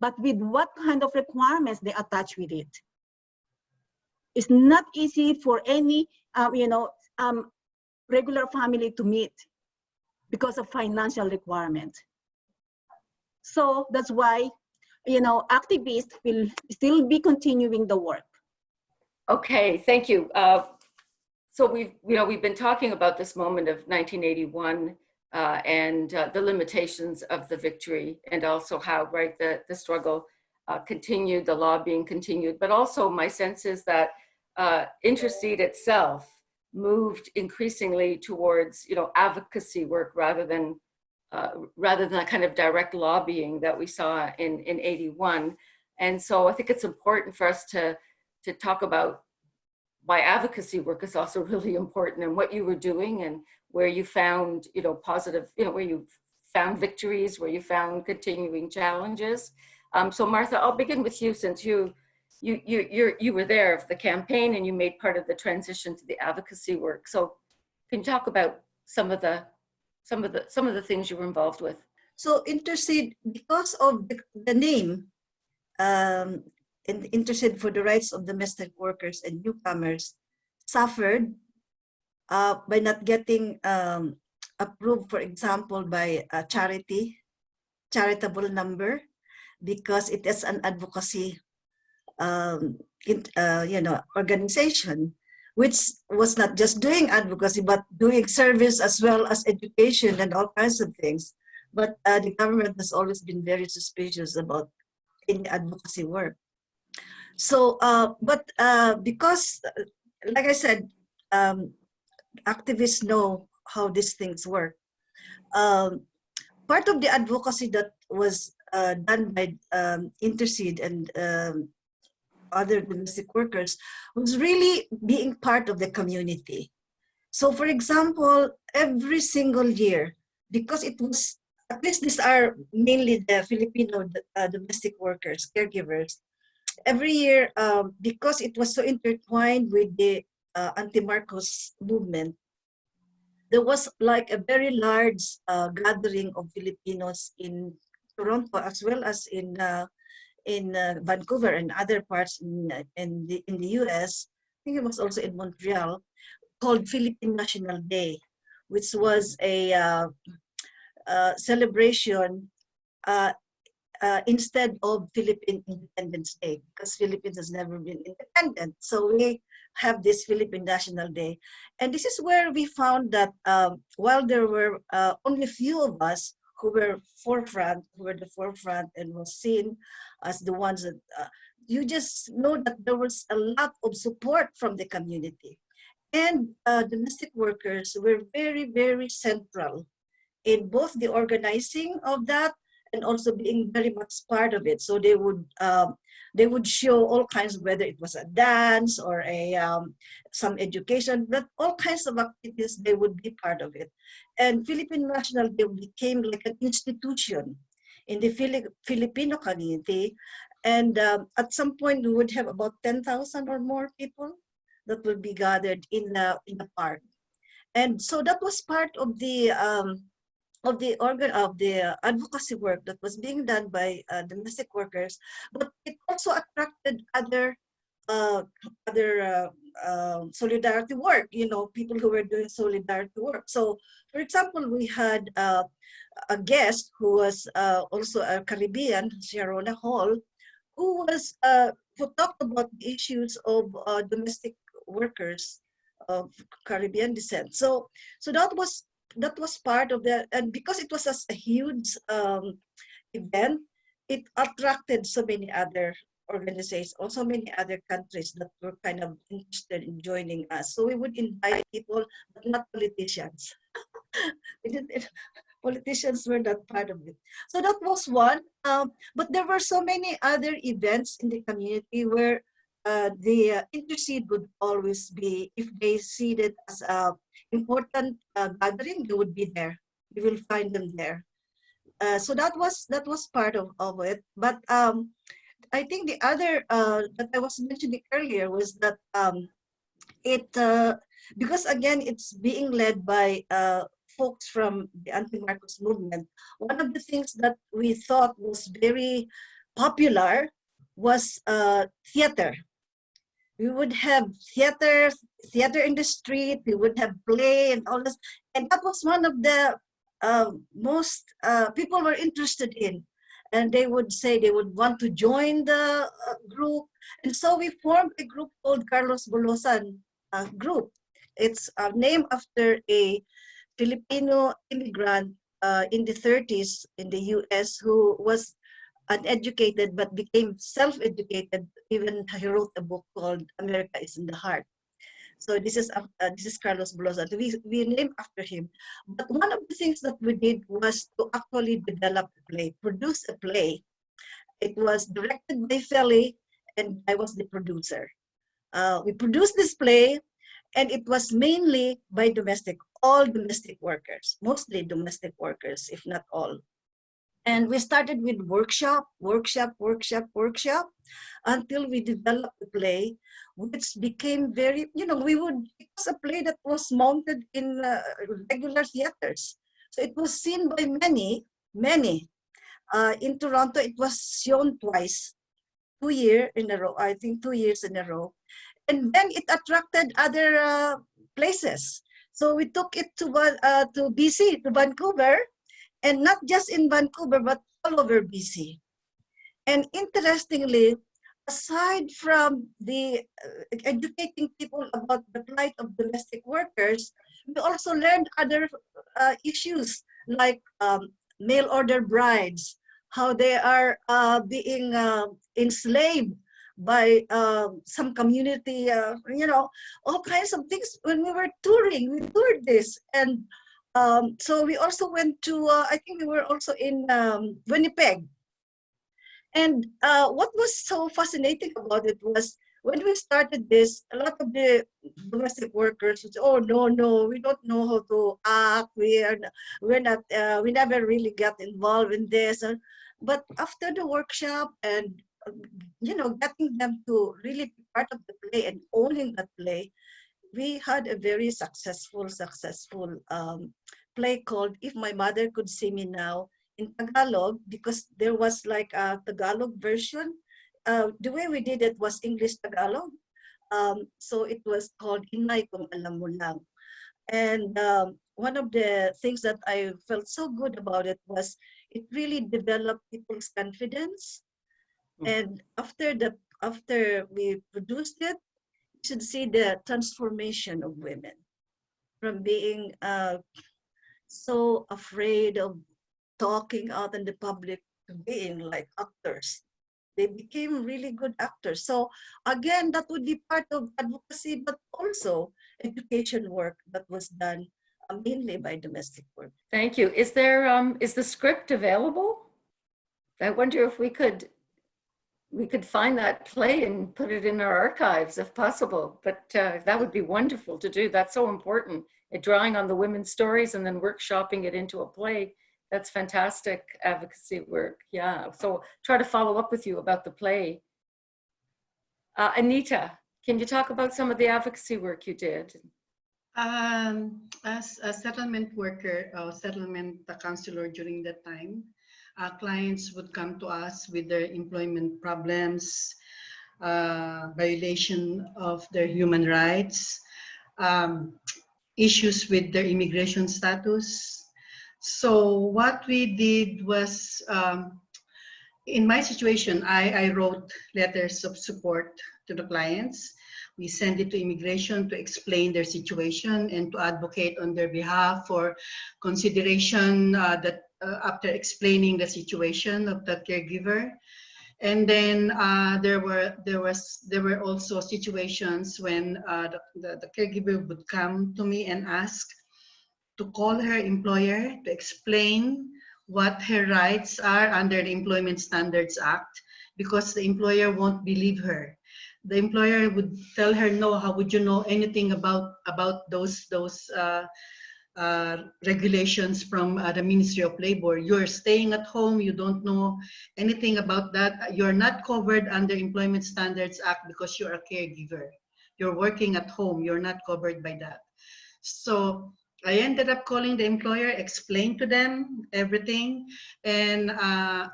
but with what kind of requirements they attach with it. It's not easy for any regular family to meet because of financial requirements. So that's why, activists will still be continuing the work. Okay, thank you. So we've been talking about this moment of 1981 and the limitations of the victory, and also how, right, the struggle continued, the lobbying continued, but also my sense is that Intercede itself moved increasingly towards, advocacy work rather than that kind of direct lobbying that we saw in 81. And so I think it's important for us to talk about why advocacy work is also really important, and what you were doing, and where you found, positive, where you found victories, where you found continuing challenges. So Martha, I'll begin with you, since you were there for the campaign and you made part of the transition to the advocacy work. So can you talk about some of the things you were involved with? So Intercede, because of the name, Intercede for the Rights of Domestic Workers and Newcomers, suffered by not getting approved, for example, by a charitable number, because it is an advocacy organization, which was not just doing advocacy, but doing service as well as education and all kinds of things. But the government has always been very suspicious about any advocacy work. So, because, like I said, activists know how these things work. Part of the advocacy that was done by Intercede and other domestic workers was really being part of the community. So, for example, every single year, because it was, at least these are mainly the Filipino domestic workers, caregivers, every year, because it was so intertwined with the anti-Marcos movement, there was like a very large gathering of Filipinos in Toronto as well as in Vancouver and other parts in the US. I think it was also in Montreal, called Philippine National Day, which was a celebration instead of Philippine Independence Day, because Philippines has never been independent. So we have this Philippine National Day. And this is where we found that while there were only a few of us who were the forefront and was seen as the ones that, you just know that there was a lot of support from the community. And domestic workers were very, very central in both the organizing of that and also being very much part of it. So they would show all kinds of, whether it was a dance or a some education, but all kinds of activities, they would be part of it. And Philippine National Day became like an institution in the Filipino community. And at some point, we would have about 10,000 or more people that will be gathered in the park. And so that was part of the advocacy work that was being done by domestic workers, but it also attracted other solidarity work. You know, people who were doing solidarity work. So, for example, we had a guest who was also a Caribbean, Sharona Hall, who talked about the issues of domestic workers of Caribbean descent. So that was part of that, and because it was a huge event, it attracted so many other organizations or so many other countries that were kind of interested in joining us. So we would invite people, but not politicians. Politicians were not part of it. So that was one. But there were so many other events in the community where the Intercede would always be, if they see it as an important gathering, they would be there. You will find them there. So that was part of it. But I think the other that I was mentioning earlier was that because again, it's being led by folks from the anti-Marcos movement. One of the things that we thought was very popular was theater. We would have theater in the street. We would have play and all this, and that was one of the most people were interested in, and they would say they would want to join the group, and so we formed a group called Carlos Bolosan group. It's named after a Filipino immigrant in the 30s in the US who was uneducated but became self-educated. Even he wrote a book called America is in the Heart. So this is Carlos Bolosan. We named after him. But one of the things that we did was to actually develop a play, produce a play. It was directed by Feli, and I was the producer. We produced this play, and it was mainly by all domestic workers, mostly domestic workers, if not all. And we started with workshop, until we developed the play, which became very, it was a play that was mounted in regular theaters. So it was seen by many. In Toronto, it was shown twice, 2 years in a row, I think 2 years in a row. And then it attracted other places. So we took it to BC, to Vancouver, and not just in Vancouver, but all over BC. And interestingly, aside from the educating people about the plight of domestic workers, we also learned other issues like mail order brides, how they are being enslaved by some community, all kinds of things. When we were touring, we toured this. And so we also went to, I think we were also in Winnipeg. And what was so fascinating about it was when we started this, a lot of the domestic workers would say, "Oh no, we don't know how to act. We never really got involved in this." But after the workshop and getting them to really be part of the play and owning that play, we had a very successful play called "If My Mother Could See Me Now" in Tagalog, because there was like a Tagalog version. The way we did it was English Tagalog. So it was called Inay Kung Alam Mo Lang. And one of the things that I felt so good about it was it really developed people's confidence. And after we produced it, you should see the transformation of women from being so afraid of talking out in the public to being like actors. They became really good actors. So again, that would be part of advocacy, but also education work that was done mainly by domestic work. Thank you. Is the script available? I wonder if we could find that play and put it in our archives if possible, but that would be wonderful to do. That's so important. Drawing on the women's stories and then workshopping it into a play. That's fantastic advocacy work. Yeah, so try to follow up with you about the play. Anita, can you talk about some of the advocacy work you did? As a settlement worker, settlement counselor during that time, clients would come to us with their employment problems, violation of their human rights, issues with their immigration status. So what we did was, in my situation, I wrote letters of support to the clients. We send it to immigration to explain their situation and to advocate on their behalf for consideration after explaining the situation of the caregiver. And then there were also situations when the caregiver would come to me and ask to call her employer to explain what her rights are under the Employment Standards Act, because the employer won't believe her. The employer would tell her, "No, how would you know anything about those regulations from the Ministry of Labor? You're staying at home, you don't know anything about that. You're not covered under Employment Standards Act because you're a caregiver. You're working at home, you're not covered by that." So I ended up calling the employer, explain to them everything. And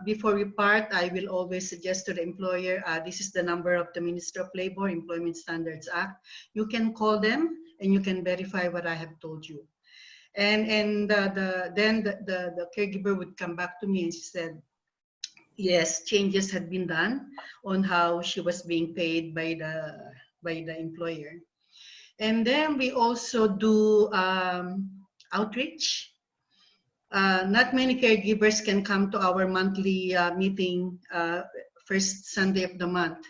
before we part, I will always suggest to the employer, this is the number of the Ministry of Labor, Employment Standards Act. You can call them and you can verify what I have told you. And then the caregiver would come back to me and she said, yes, changes had been done on how she was being paid by the employer. And then we also do outreach. Not many caregivers can come to our monthly meeting first Sunday of the month.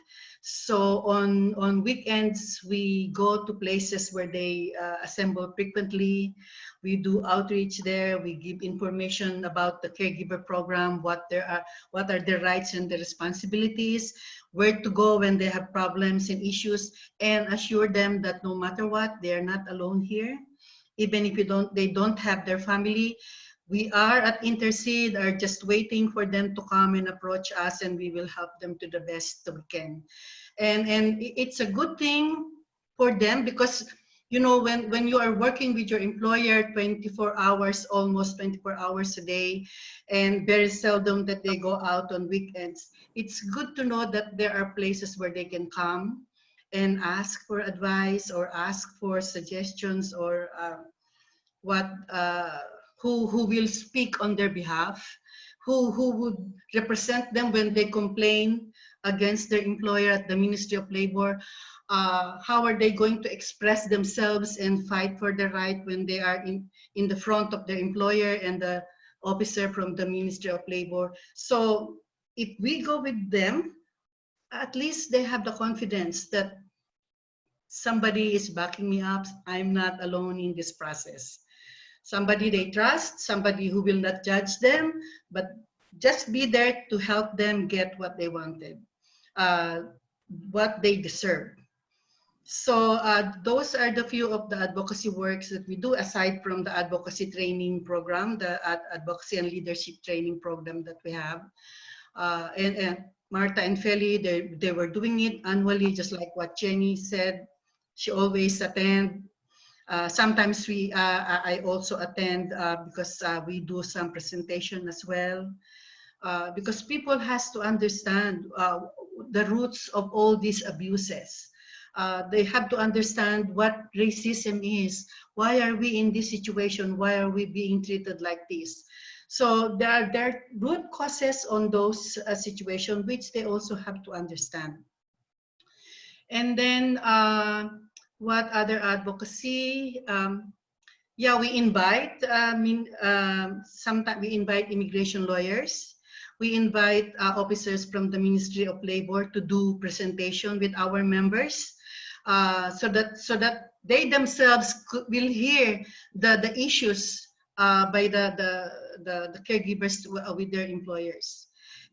So on weekends, we go to places where they assemble frequently. We do outreach there. We give information about the caregiver program, what are their rights and their responsibilities, where to go when they have problems and issues, and assure them that no matter what, they are not alone here. Even if they don't have their family, we are at Intercede are just waiting for them to come and approach us, and we will help them to the best we can. And it's a good thing for them because, you know, when you are working with your employer 24 hours, almost 24 hours a day, and very seldom that they go out on weekends, it's good to know that there are places where they can come and ask for advice or ask for suggestions or what who will speak on their behalf, who would represent them when they complain against their employer at the Ministry of Labor. How are they going to express themselves and fight for their right when they are in the front of their employer and the officer from the Ministry of Labor? So if we go with them, at least they have the confidence that somebody is backing me up. I'm not alone in this process. Somebody they trust, somebody who will not judge them, but just be there to help them get what they wanted, what they deserve. So those are the few of the advocacy works that we do, aside from the advocacy training program, the advocacy and leadership training program that we have. And Martha and Feli, they were doing it annually, just like what Jenny said. She always attend. Sometimes I also attend because we do some presentation as well. Because people has to understand the roots of all these abuses. They have to understand what racism is. Why are we in this situation? Why are we being treated like this? So there are root causes on those situations, which they also have to understand. And then what other advocacy? Yeah, we invite, sometimes we invite immigration lawyers. We invite officers from the Ministry of Labor to do presentation with our members, so that they themselves will hear the issues by the caregivers with their employers.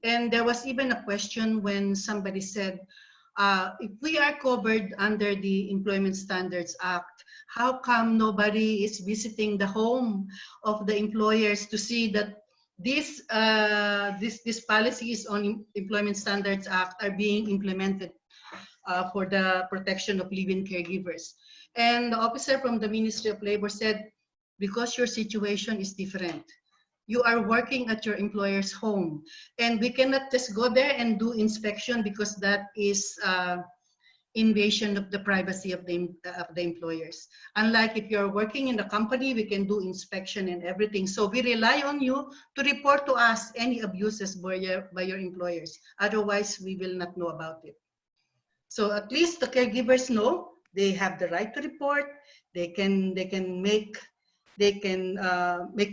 And there was even a question when somebody said, if we are covered under the Employment Standards Act, how come nobody is visiting the home of the employers to see that these policies on Employment Standards Act are being implemented for the protection of live-in caregivers? And the officer from the Ministry of Labor said, because your situation is different. You are working at your employer's home, and we cannot just go there and do inspection because that is invasion of the privacy of the employers. Unlike if you're working in the company, we can do inspection and everything. So we rely on you to report to us any abuses by your employers. Otherwise, we will not know about it. So at least the caregivers know they have the right to report. They can make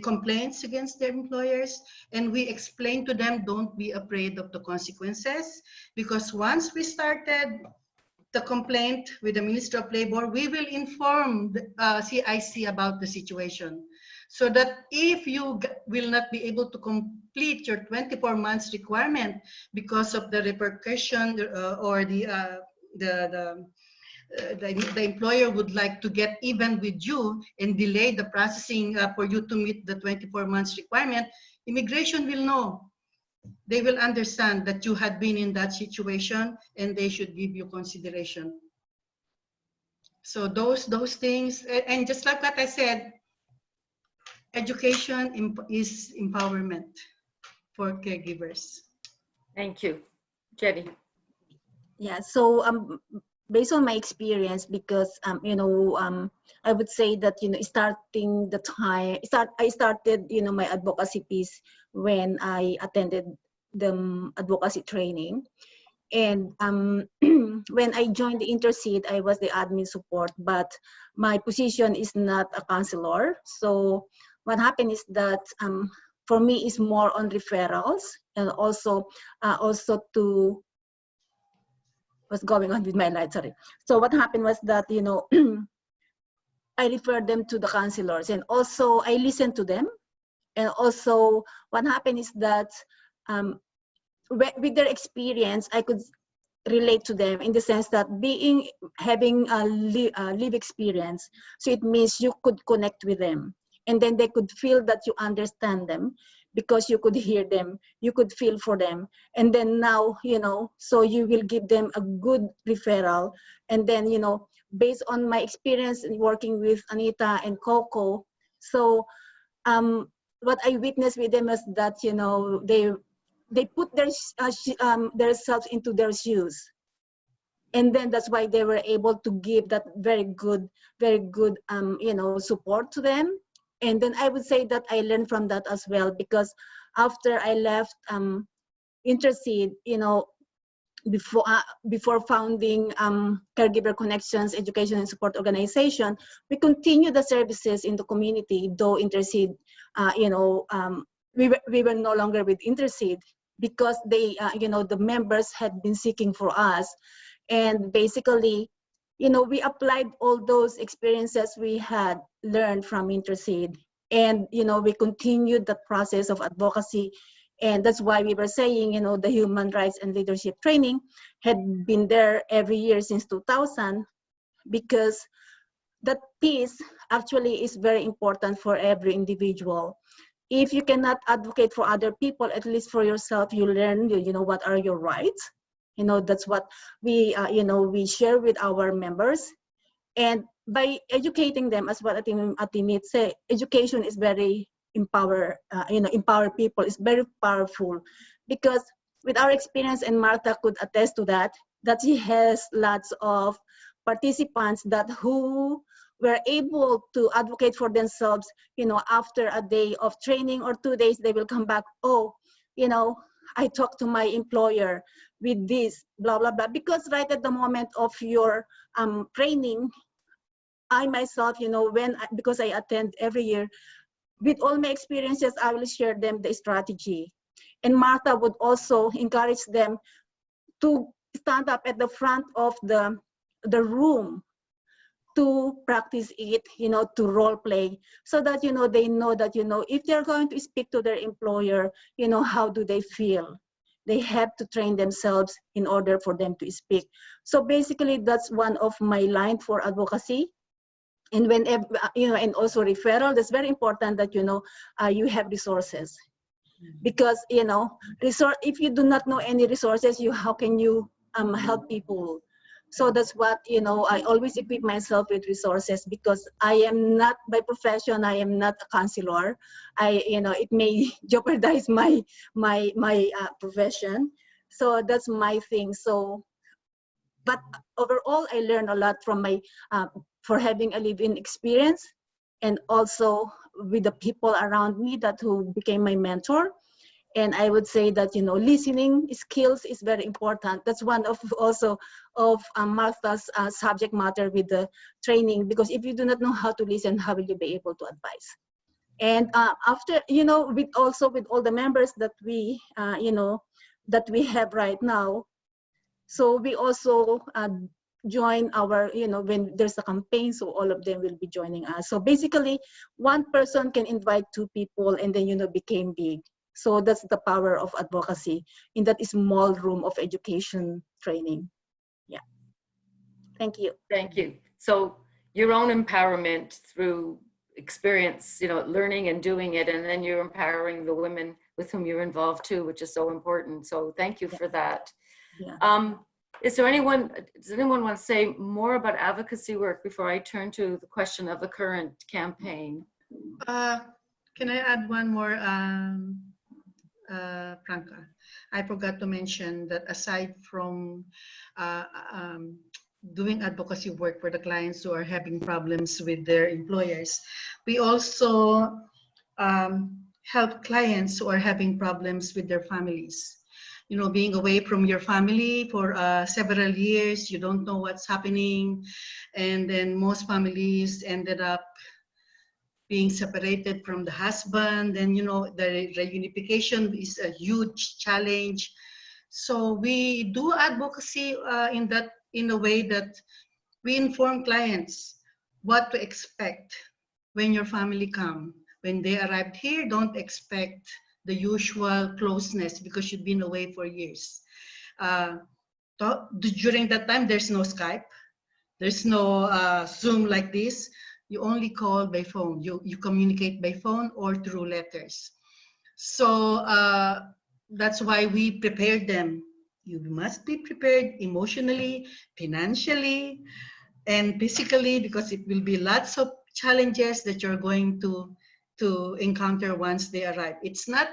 complaints against their employers, and we explain to them, don't be afraid of the consequences, because once we started the complaint with the Ministry of Labor, we will inform the CIC about the situation, so that if you will not be able to complete your 24 months requirement because of the repercussion or the employer would like to get even with you and delay the processing for you to meet the 24 months requirement, immigration will know. They will understand that you had been in that situation and they should give you consideration. So those things, and just like what I said, education is empowerment for caregivers. Thank you. Jenny. Yeah, so based on my experience, because I would say that I started my advocacy piece when I attended the advocacy training, and when I joined the Intercede, I was the admin support, but my position is not a counselor. So what happened is that for me is more on referrals, and also to what's going on with my light, sorry. So what happened was that, I referred them to the counselors, and also I listened to them. And also what happened is that with their experience, I could relate to them in the sense that having a live experience, so it means you could connect with them, and then they could feel that you understand them, because you could hear them, you could feel for them, and then now, so you will give them a good referral. And then, based on my experience in working with Anita and Coco, so what I witnessed with them is that, they put themselves into their shoes. And then that's why they were able to give that very good support to them. And then I would say that I learned from that as well, because after I left Intercede, you know, before founding Caregiver Connections Education and Support Organization, we continue the services in the community, though Intercede, you know, we were no longer with Intercede, because they, you know, the members had been seeking for us. And basically, you know, we applied all those experiences we had learned from Intercede. And, you know, we continued the process of advocacy. And that's why we were saying, you know, the human rights and leadership training had been there every year since 2000, because that piece actually is very important for every individual. If you cannot advocate for other people, at least for yourself, you learn, you know, what are your rights. You know, that's what we, you know, we share with our members. And by educating them, as what Atimit said, education is very empower people is very powerful, because with our experience, and Martha could attest to that, that she has lots of participants that who were able to advocate for themselves, you know, after a day of training or 2 days, they will come back, oh, you know, I talked to my employer with this, blah, blah, blah, because right at the moment of your training, I myself, you know, because I attend every year, with all my experiences, I will share them the strategy. And Martha would also encourage them to stand up at the front of the room to practice it, you know, to role play, so that, you know, they know that, you know, if they're going to speak to their employer, you know, how do they feel? They have to train themselves in order for them to speak. So basically, that's one of my lines for advocacy. And whenever, you know, and also referral, that's very important that, you know, you have resources. Because, you know, if you do not know any resources, how can you help people? So that's what, you know, I always equip myself with resources, because I am not, by profession, I am not a counselor. You know, it may jeopardize my profession. So that's my thing. So, but overall, I learned a lot from my, for having a live-in experience, and also with the people around me who became my mentor. And I would say that, you know, listening skills is very important. That's one of also of Martha's subject matter with the training, because if you do not know how to listen, how will you be able to advise? And after, you know, with all the members that we, you know, that we have right now, so we also join our, you know, when there's a campaign, so all of them will be joining us. So basically, one person can invite 2 people, and then, you know, became big. So that's the power of advocacy in that small room of education training. Yeah. Thank you. Thank you. So your own empowerment through experience, you know, learning and doing it, and then you're empowering the women with whom you're involved too, which is so important. So thank you for that. Yeah. Does anyone want to say more about advocacy work before I turn to the question of the current campaign? Can I add one more, Franca? I forgot to mention that aside from doing advocacy work for the clients who are having problems with their employers, we also help clients who are having problems with their families. You know, being away from your family for several years, you don't know what's happening. And then most families ended up being separated from the husband, and, you know, the reunification is a huge challenge. So we do advocacy in a way that we inform clients what to expect when your family come. When they arrived here, don't expect the usual closeness because you've been away for years. During that time, there's no Skype, there's no Zoom like this. You only call by phone. You communicate by phone or through letters. So that's why we prepared them. You must be prepared emotionally, financially, and physically, because it will be lots of challenges that you're going to encounter once they arrive. It's not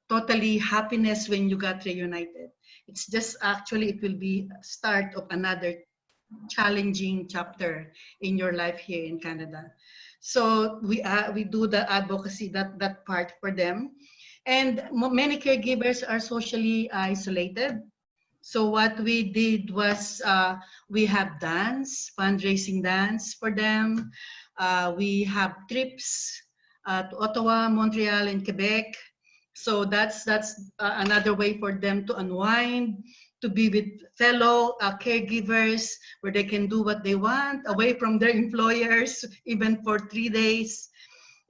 totally happiness when you got reunited. It's just actually, it will be a start of another challenging chapter in your life here in Canada. So we do the advocacy, that part for them. And many caregivers are socially isolated. So what we did was we have dance, fundraising dance for them. We have trips to Ottawa, Montreal, and Quebec. So that's another way for them to unwind, to be with fellow caregivers, where they can do what they want away from their employers, even for 3 days.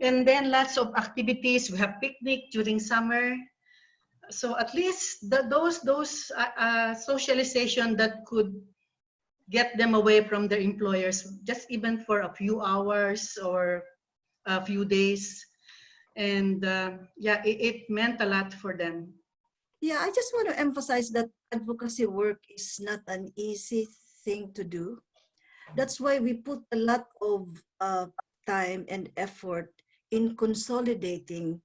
And then lots of activities. We have picnic during summer. So at least those socialization that could get them away from their employers, just even for a few hours or a few days. And yeah, it meant a lot for them. Yeah, I just want to emphasize that advocacy work is not an easy thing to do. That's why we put a lot of time and effort in consolidating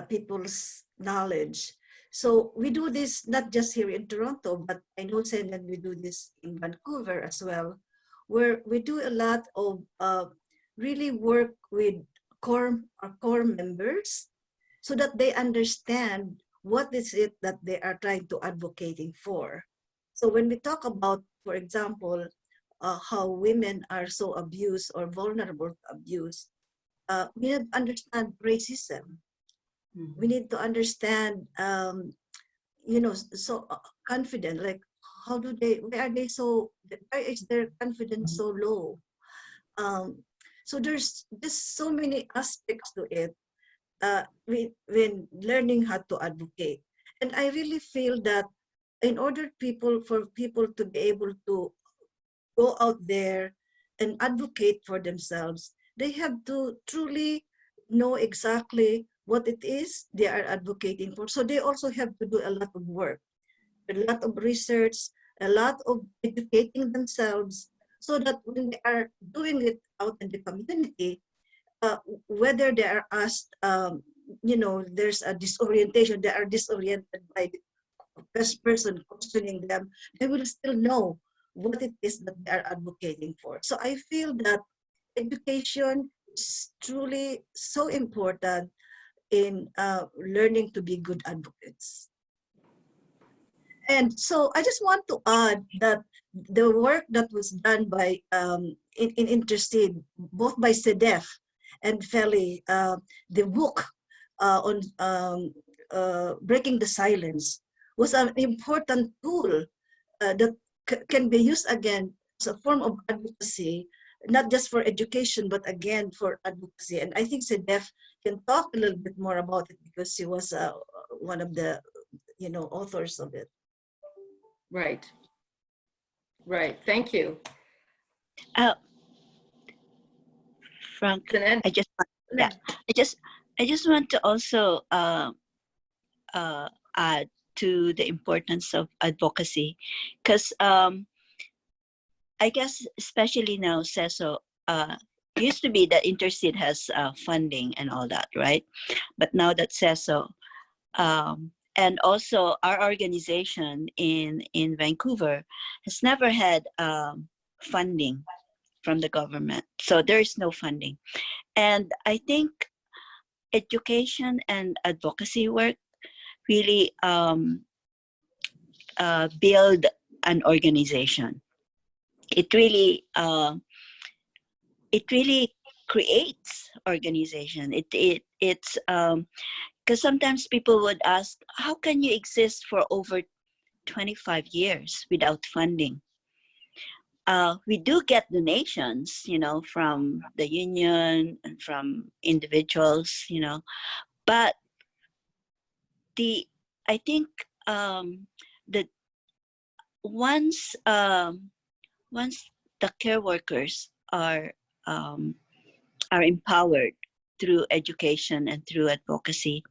people's knowledge. So we do this not just here in Toronto, but I know, Sen, that we do this in Vancouver as well, where we do a lot of really work with our core members so that they understand what is it that they are trying to advocating for. So when we talk about, for example, how women are so abused or vulnerable to abuse, we need to understand racism. We need to understand, so confident, like why is their confidence so low? So there's just so many aspects to it when learning how to advocate. And I really feel that in order for people to be able to go out there and advocate for themselves, they have to truly know exactly what it is they are advocating for. So they also have to do a lot of work, a lot of research, a lot of educating themselves, so that when they are doing it out in the community, whether they are asked, there's a disorientation, they are disoriented by the best person questioning them, they will still know what it is that they are advocating for. So I feel that education is truly so important in learning to be good advocates. And so I just want to add that the work that was done by in Intercede, both by CEDEF and Feli, the book on breaking the silence was an important tool that can be used again as a form of advocacy, not just for education, but again for advocacy. And I think CEDEF can talk a little bit more about it because she was one of the authors of it. Right. Right. Thank you. Frank, And I just want to also add to the importance of advocacy, because I guess especially now, CESO, used to be that Intercede has funding and all that, right? But now that CESO, and also our organization in Vancouver has never had funding from the government. So there is no funding. And I think education and advocacy work really build an organization. It really creates organization. It's because sometimes people would ask, how can you exist for over 25 years without funding? We do get donations, from the union and from individuals, but I think that once the care workers are empowered through education and through advocacy,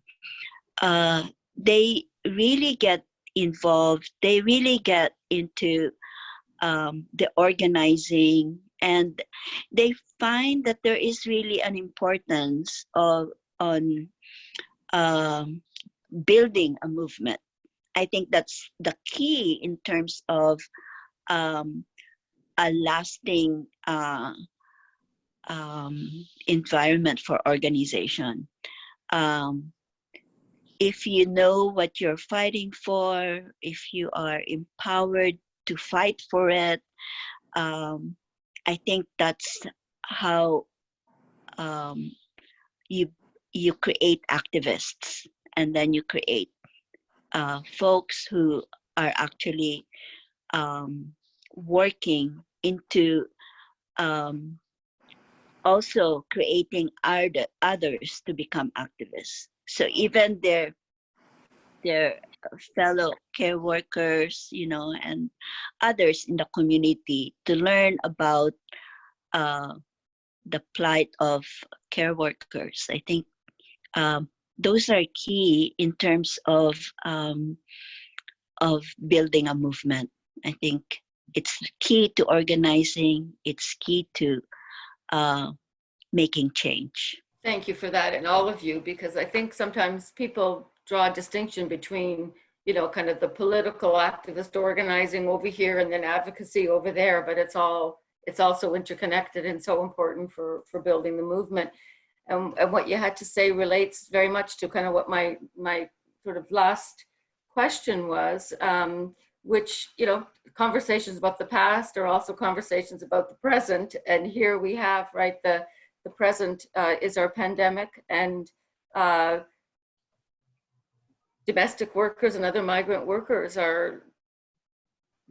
they really get involved. They really get into the organizing, and they find that there is really an importance on building a movement. I think that's the key in terms of a lasting environment for organization. If you know what you're fighting for, if you are empowered to fight for it, I think that's how you create activists, and then you create folks who are actually working into also creating others to become activists. So even their fellow care workers, you know, and others in the community to learn about the plight of care workers. I think those are key in terms of building a movement. I think it's key to organizing. It's key to making change. Thank you for that, and all of you, because I think sometimes people draw a distinction between, you know, kind of the political activist organizing over here and then advocacy over there, but it's also interconnected and so important for building the movement. And what you had to say relates very much to kind of what my sort of last question was, which, you know, conversations about the past are also conversations about the present. And here we have, right, the present is our pandemic, and domestic workers and other migrant workers are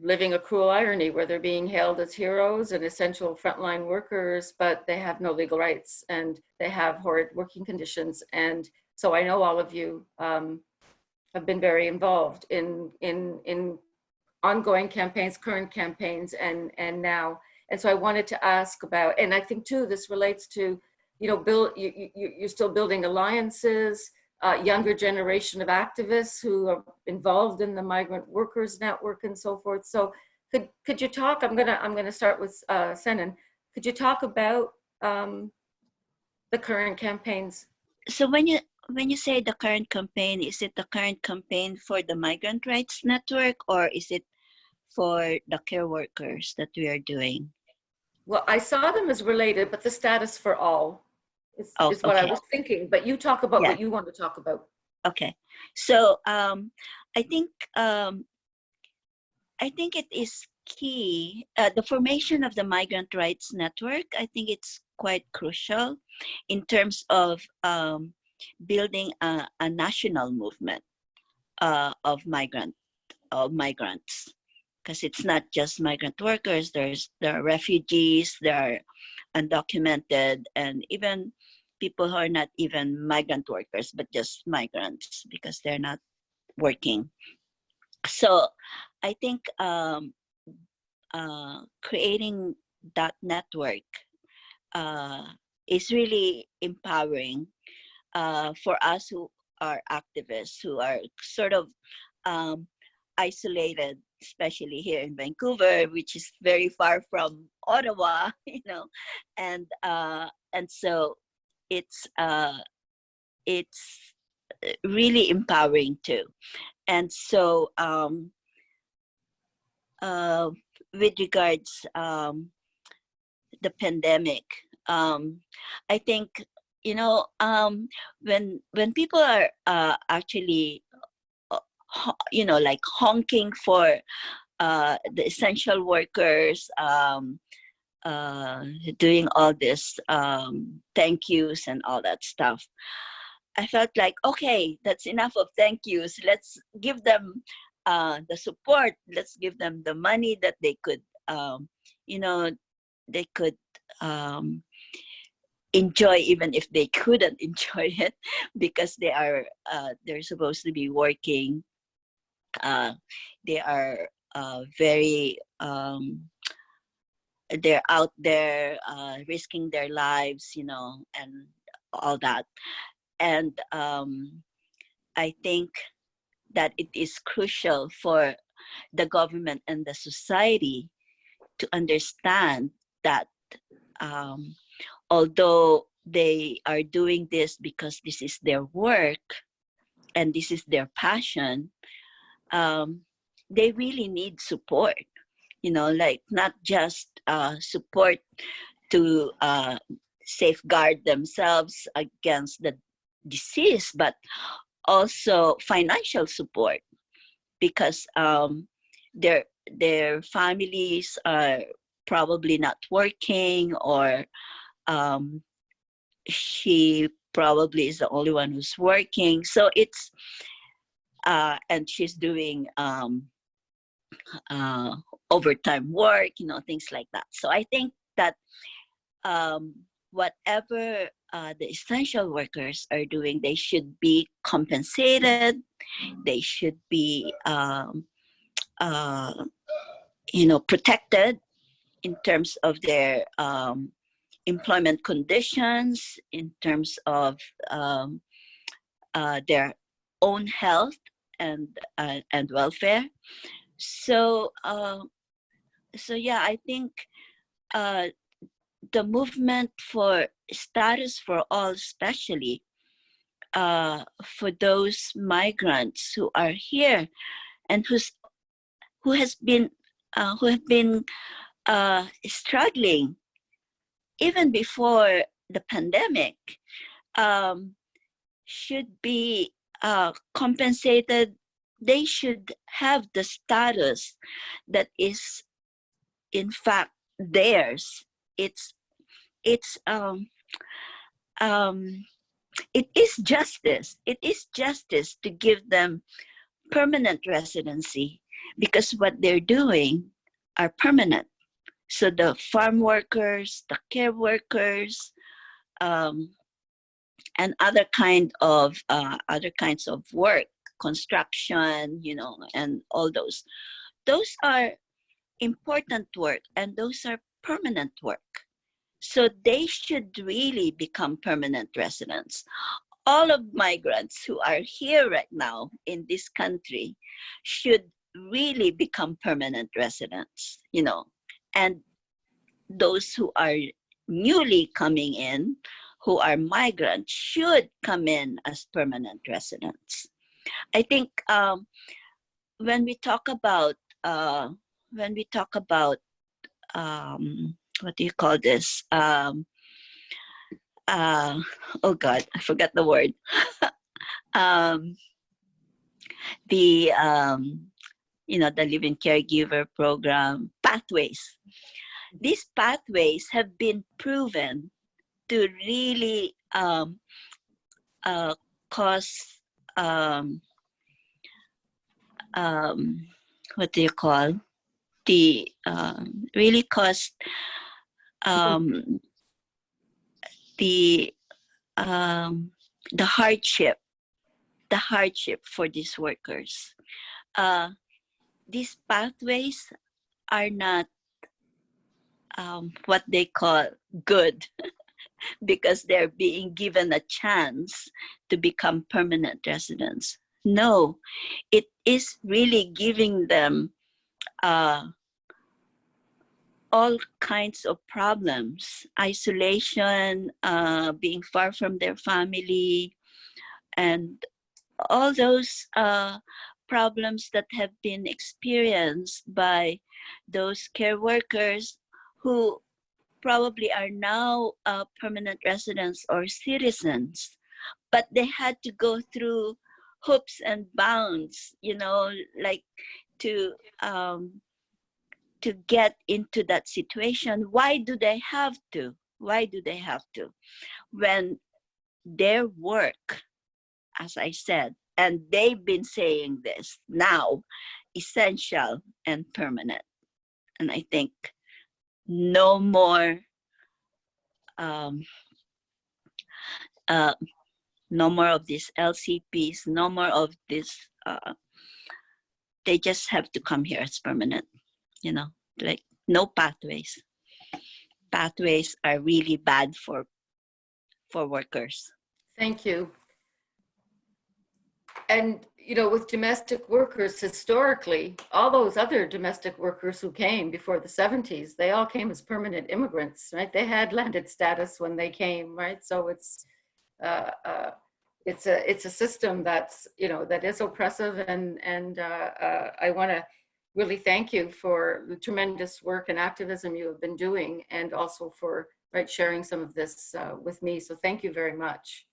living a cruel irony where they're being hailed as heroes and essential frontline workers, but they have no legal rights and they have horrid working conditions. And so I know all of you have been very involved in ongoing campaigns, current campaigns, and now. And so I wanted to ask about, and I think too, this relates to, you know, you're still building alliances, younger generation of activists who are involved in the migrant workers network and so forth. So could you talk, I'm gonna start with Senan. Could you talk about the current campaigns? So when you say the current campaign, is it the current campaign for the Migrant Rights Network, or is it for the care workers that we are doing? Well, I saw them as related, but the status for all is what I was thinking. But you talk about what you want to talk about. Okay, so I think it is key. The formation of the Migrant Rights Network, I think it's quite crucial in terms of building a national movement of migrants, because it's not just migrant workers. There are refugees, there are undocumented, and even people who are not even migrant workers, but just migrants because they're not working. So I think creating that network is really empowering for us who are activists, who are sort of isolated, especially here in Vancouver, which is very far from Ottawa, you know, and so it's really empowering too. And so with regards the pandemic, I think, you know, when people are actually you know, like honking for the essential workers, doing all this thank yous and all that stuff, I felt like, okay, that's enough of thank yous. Let's give them the support. Let's give them the money that they could, you know, they could enjoy, even if they couldn't enjoy it, because they're supposed to be working. They are very they're out there risking their lives, you know, and all that. And I think that it is crucial for the government and the society to understand that although they are doing this because this is their work and this is their passion, they really need support. you know, like not just support to safeguard themselves against the disease, but also financial support, because their families are probably not working, or um, she probably is the only one who's working. So it's and she's doing uh, overtime work, you know, things like that. So I think that whatever the essential workers are doing, they should be compensated. They should be, uh, you know, protected in terms of their employment conditions, in terms of their own health and welfare. So so yeah, I think the movement for status for all, especially for those migrants who are here and who have been struggling even before the pandemic, should be compensated. They should have the status that is in fact theirs. It's it's it is justice. It is justice to give them permanent residency, because what they're doing are permanent. So the farm workers, the care workers, and other kinds of work, construction, you know, and all those are important work, and those are permanent work. So they should really become permanent residents. All of migrants who are here right now in this country should really become permanent residents, you know, and those who are newly coming in, who are migrants, should come in as permanent residents. I think when we talk about what do you call this? Oh God, I forgot the word. The you know, the live-in caregiver program pathways. These pathways have been proven to really cause what do you call the really cause the hardship for these workers. These pathways are not what they call good because they're being given a chance to become permanent residents. No, it is really giving them all kinds of problems: isolation, being far from their family, and all those problems that have been experienced by those care workers who probably are now permanent residents or citizens, but they had to go through hoops and bounds, you know, like to get into that situation. Why do they have to? Why do they have to? When their work, as I said, and they've been saying this now, essential and permanent. And I think no more no more of these LCPs, no more of this. They just have to come here as permanent, you know, like no pathways. Pathways are really bad for workers. Thank you. And, you know, with domestic workers, historically, all those other domestic workers who came before the 70s, they all came as permanent immigrants, right? They had landed status when they came, right? So it's a system that's, you know, that is oppressive, and I want to really thank you for the tremendous work and activism you have been doing, and also for sharing some of this with me. So thank you very much.